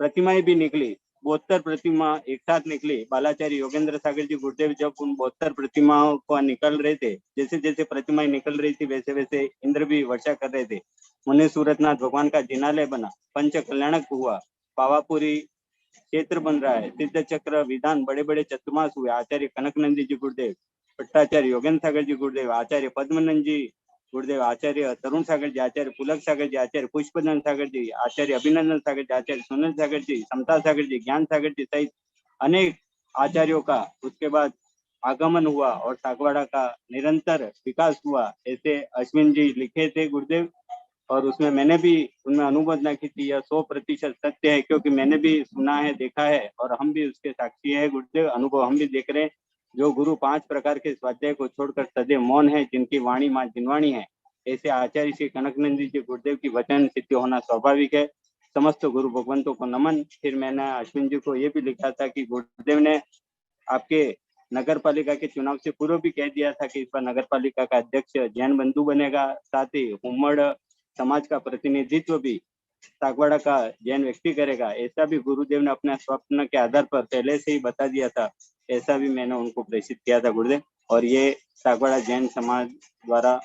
[SPEAKER 5] प्रतिमाएं भी निकली। 72 प्रतिमा एक साथ निकली। बालाचार्य योगेंद्र सागर जी गुरुदेव जब उन 72 प्रतिमाओं को निकल रहे थे, जैसे जैसे प्रतिमाएं निकल रही थी वैसे वैसे इंद्र भी वर्षा कर रहे थे। मुनि सूरतनाथ भगवान का जिनालय बना, पंच कल्याणक हुआ, पावापुरी क्षेत्र बन रहा है, सिद्ध चक्र विधान, बड़े बड़े चतुर्मास हुए। आचार्य कनकनंदी जी गुरुदेव, भट्टाचार्य योगेंद्र सागर जी गुरुदेव, आचार्य पद्मनंद जी गुरुदेव, आचार्य तरुण सागर जी, आचार्य पुलक सागर जी, आचार्य पुष्पनंद सागर जी, आचार्य अभिनंदन सागर जी, आचार्य सुनील सागर जी, समता सागर जी, ज्ञान सागर जी सहित अनेक आचार्यों का उसके बाद आगमन हुआ और सागवाड़ा का निरंतर विकास हुआ। ऐसे अश्विन जी लिखे थे गुरुदेव, और उसमें मैंने भी उनमें अनुमोदना की थी। यह 100% सत्य है, क्योंकि मैंने भी सुना है, देखा है और हम भी उसके साक्षी है गुरुदेव। अनुभव हम भी देख रहे हैं। जो गुरु 5 प्रकार के स्वाध्याय को छोड़कर सदैव मौन है, जिनकी वाणी माँ जिनवाणी है, ऐसे आचार्य श्री कनकनंदी जी गुरुदेव की वचन सिद्धि होना स्वाभाविक है। समस्त गुरु भगवंतों को नमन। फिर मैंने अश्विन जी को ये भी लिखा था कि गुरुदेव ने आपके नगर पालिका के चुनाव से पूर्व भी कह दिया था कि इस बार नगर पालिका का अध्यक्ष जैन बंधु बनेगा, साथ ही हुम्मड़ समाज का प्रतिनिधित्व भी सागवाड़ा का जैन व्यक्ति करेगा। ऐसा भी गुरुदेव ने अपने स्वप्न के आधार पर पहले से ही बता दिया था। ऐसा भी मैंने उनको प्रेषित किया था गुरुदेव। और ये सागवाड़ा जैन समाज द्वारा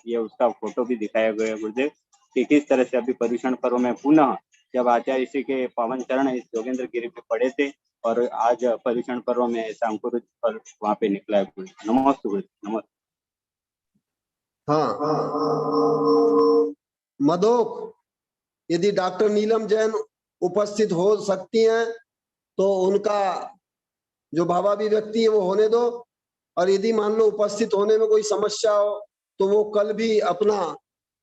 [SPEAKER 5] ये उसका फोटो भी दिखाया गया गुरुदेव कि किस तरह से अभी पर्यूषण पर्व में पुनः जब आचार्य श्री के पावन चरण इस योगेंद्र गिरी पे पड़े थे और आज पर्यूषण पर्व में ऐसा अंकुरित फल वहां पे निकला है गुरुदेव। नमस्ते गुरुदेव। नमस्ते।
[SPEAKER 1] हाँ, मदोक, यदि डॉक्टर नीलम जैन उपस्थित हो सकती हैं तो उनका जो भावाभी व्यक्ति है वो होने दो, और यदि मान लो उपस्थित होने में कोई समस्या हो तो वो कल भी अपना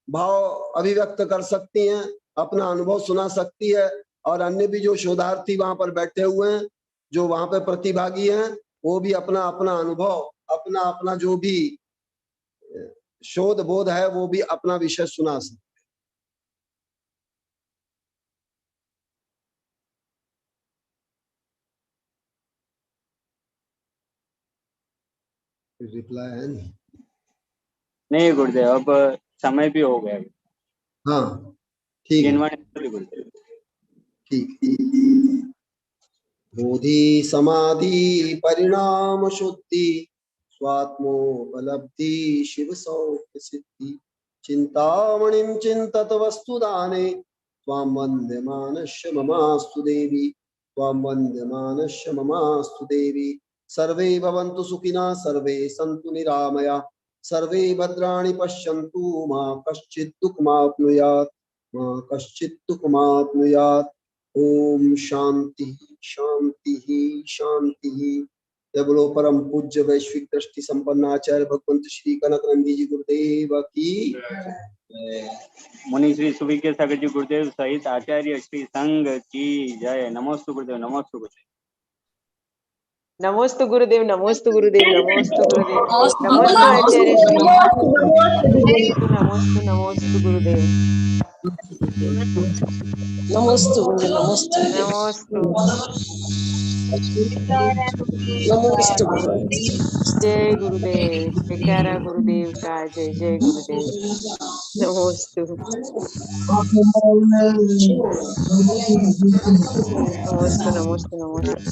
[SPEAKER 1] भाव अभिव्यक्त कर सकती हैं, अपना अनुभव सुना सकती है। और अन्य भी जो शोधार्थी वहां पर बैठे हुए हैं, जो वहां पर प्रतिभागी हैं, वो भी अपना अपना अनुभव, अपना अपना जो भी शोध बोध है वो भी अपना विषय सुना सकते। रिप्लाई है
[SPEAKER 5] नहीं गुरुदेव, अब समय भी हो गया।
[SPEAKER 1] हाँ ठीक है,
[SPEAKER 5] गुरुदेव
[SPEAKER 1] ठीक। बोधि समाधि परिणाम शुद्धि स्वात्मोपलब्धि शिव सौख्य सिद्धि चिंतामणिं चिंतत वस्तुदाने त्वां वन्द्यमानस्य ममास्तु देवी, त्वां वन्द्यमानस्य ममास्तु देवी। सर्वे भवन्तु सुखिनः, सर्वे सन्तु निरामया, सर्वे भद्राणि पश्यन्तु, मा कश्चित् दुःखमाप्नुयात्, मा कश्चित् दुःखमाप्नुयात्। ओम शांति शांति शांति। जय बोलो परम पूज्य वैश्विक दृष्टि संपन्न आचार्य भगवंत श्री कनकनंदी जी गुरुदेव की।
[SPEAKER 5] मुनि श्री सुविज्ञ सागर जी गुरुदेव सहित आचार्य श्री संघ की जय। नमोस्तु गुरुदेव, नमोस्तु गुरुदेव,
[SPEAKER 9] नमोस्तु गुरुदेव, नमोस्तु गुरुदेव, नमोस्तु गुरुदेव, नमोस्तु आचार्य श्री, नमोस्तु नमोस्तु गुरुदेव,
[SPEAKER 10] नमोस्तु गुरुदेव, नमोस्तु
[SPEAKER 9] नमोस्तु
[SPEAKER 10] नमोस्तु गुरुदेव।
[SPEAKER 9] जय गुरुदेव, जयकारा गुरुदेव का जय। जय गुरुदेव, नमोस्तु नमोस्तु नमोस्तु नमोस्तु।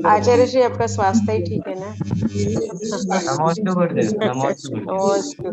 [SPEAKER 9] आचार्य श्री, आपका स्वास्थ्य ही ठीक है ना?
[SPEAKER 5] नमोस्तु गुरुदेव, नमोस्तु।
[SPEAKER 9] नमोस्तु।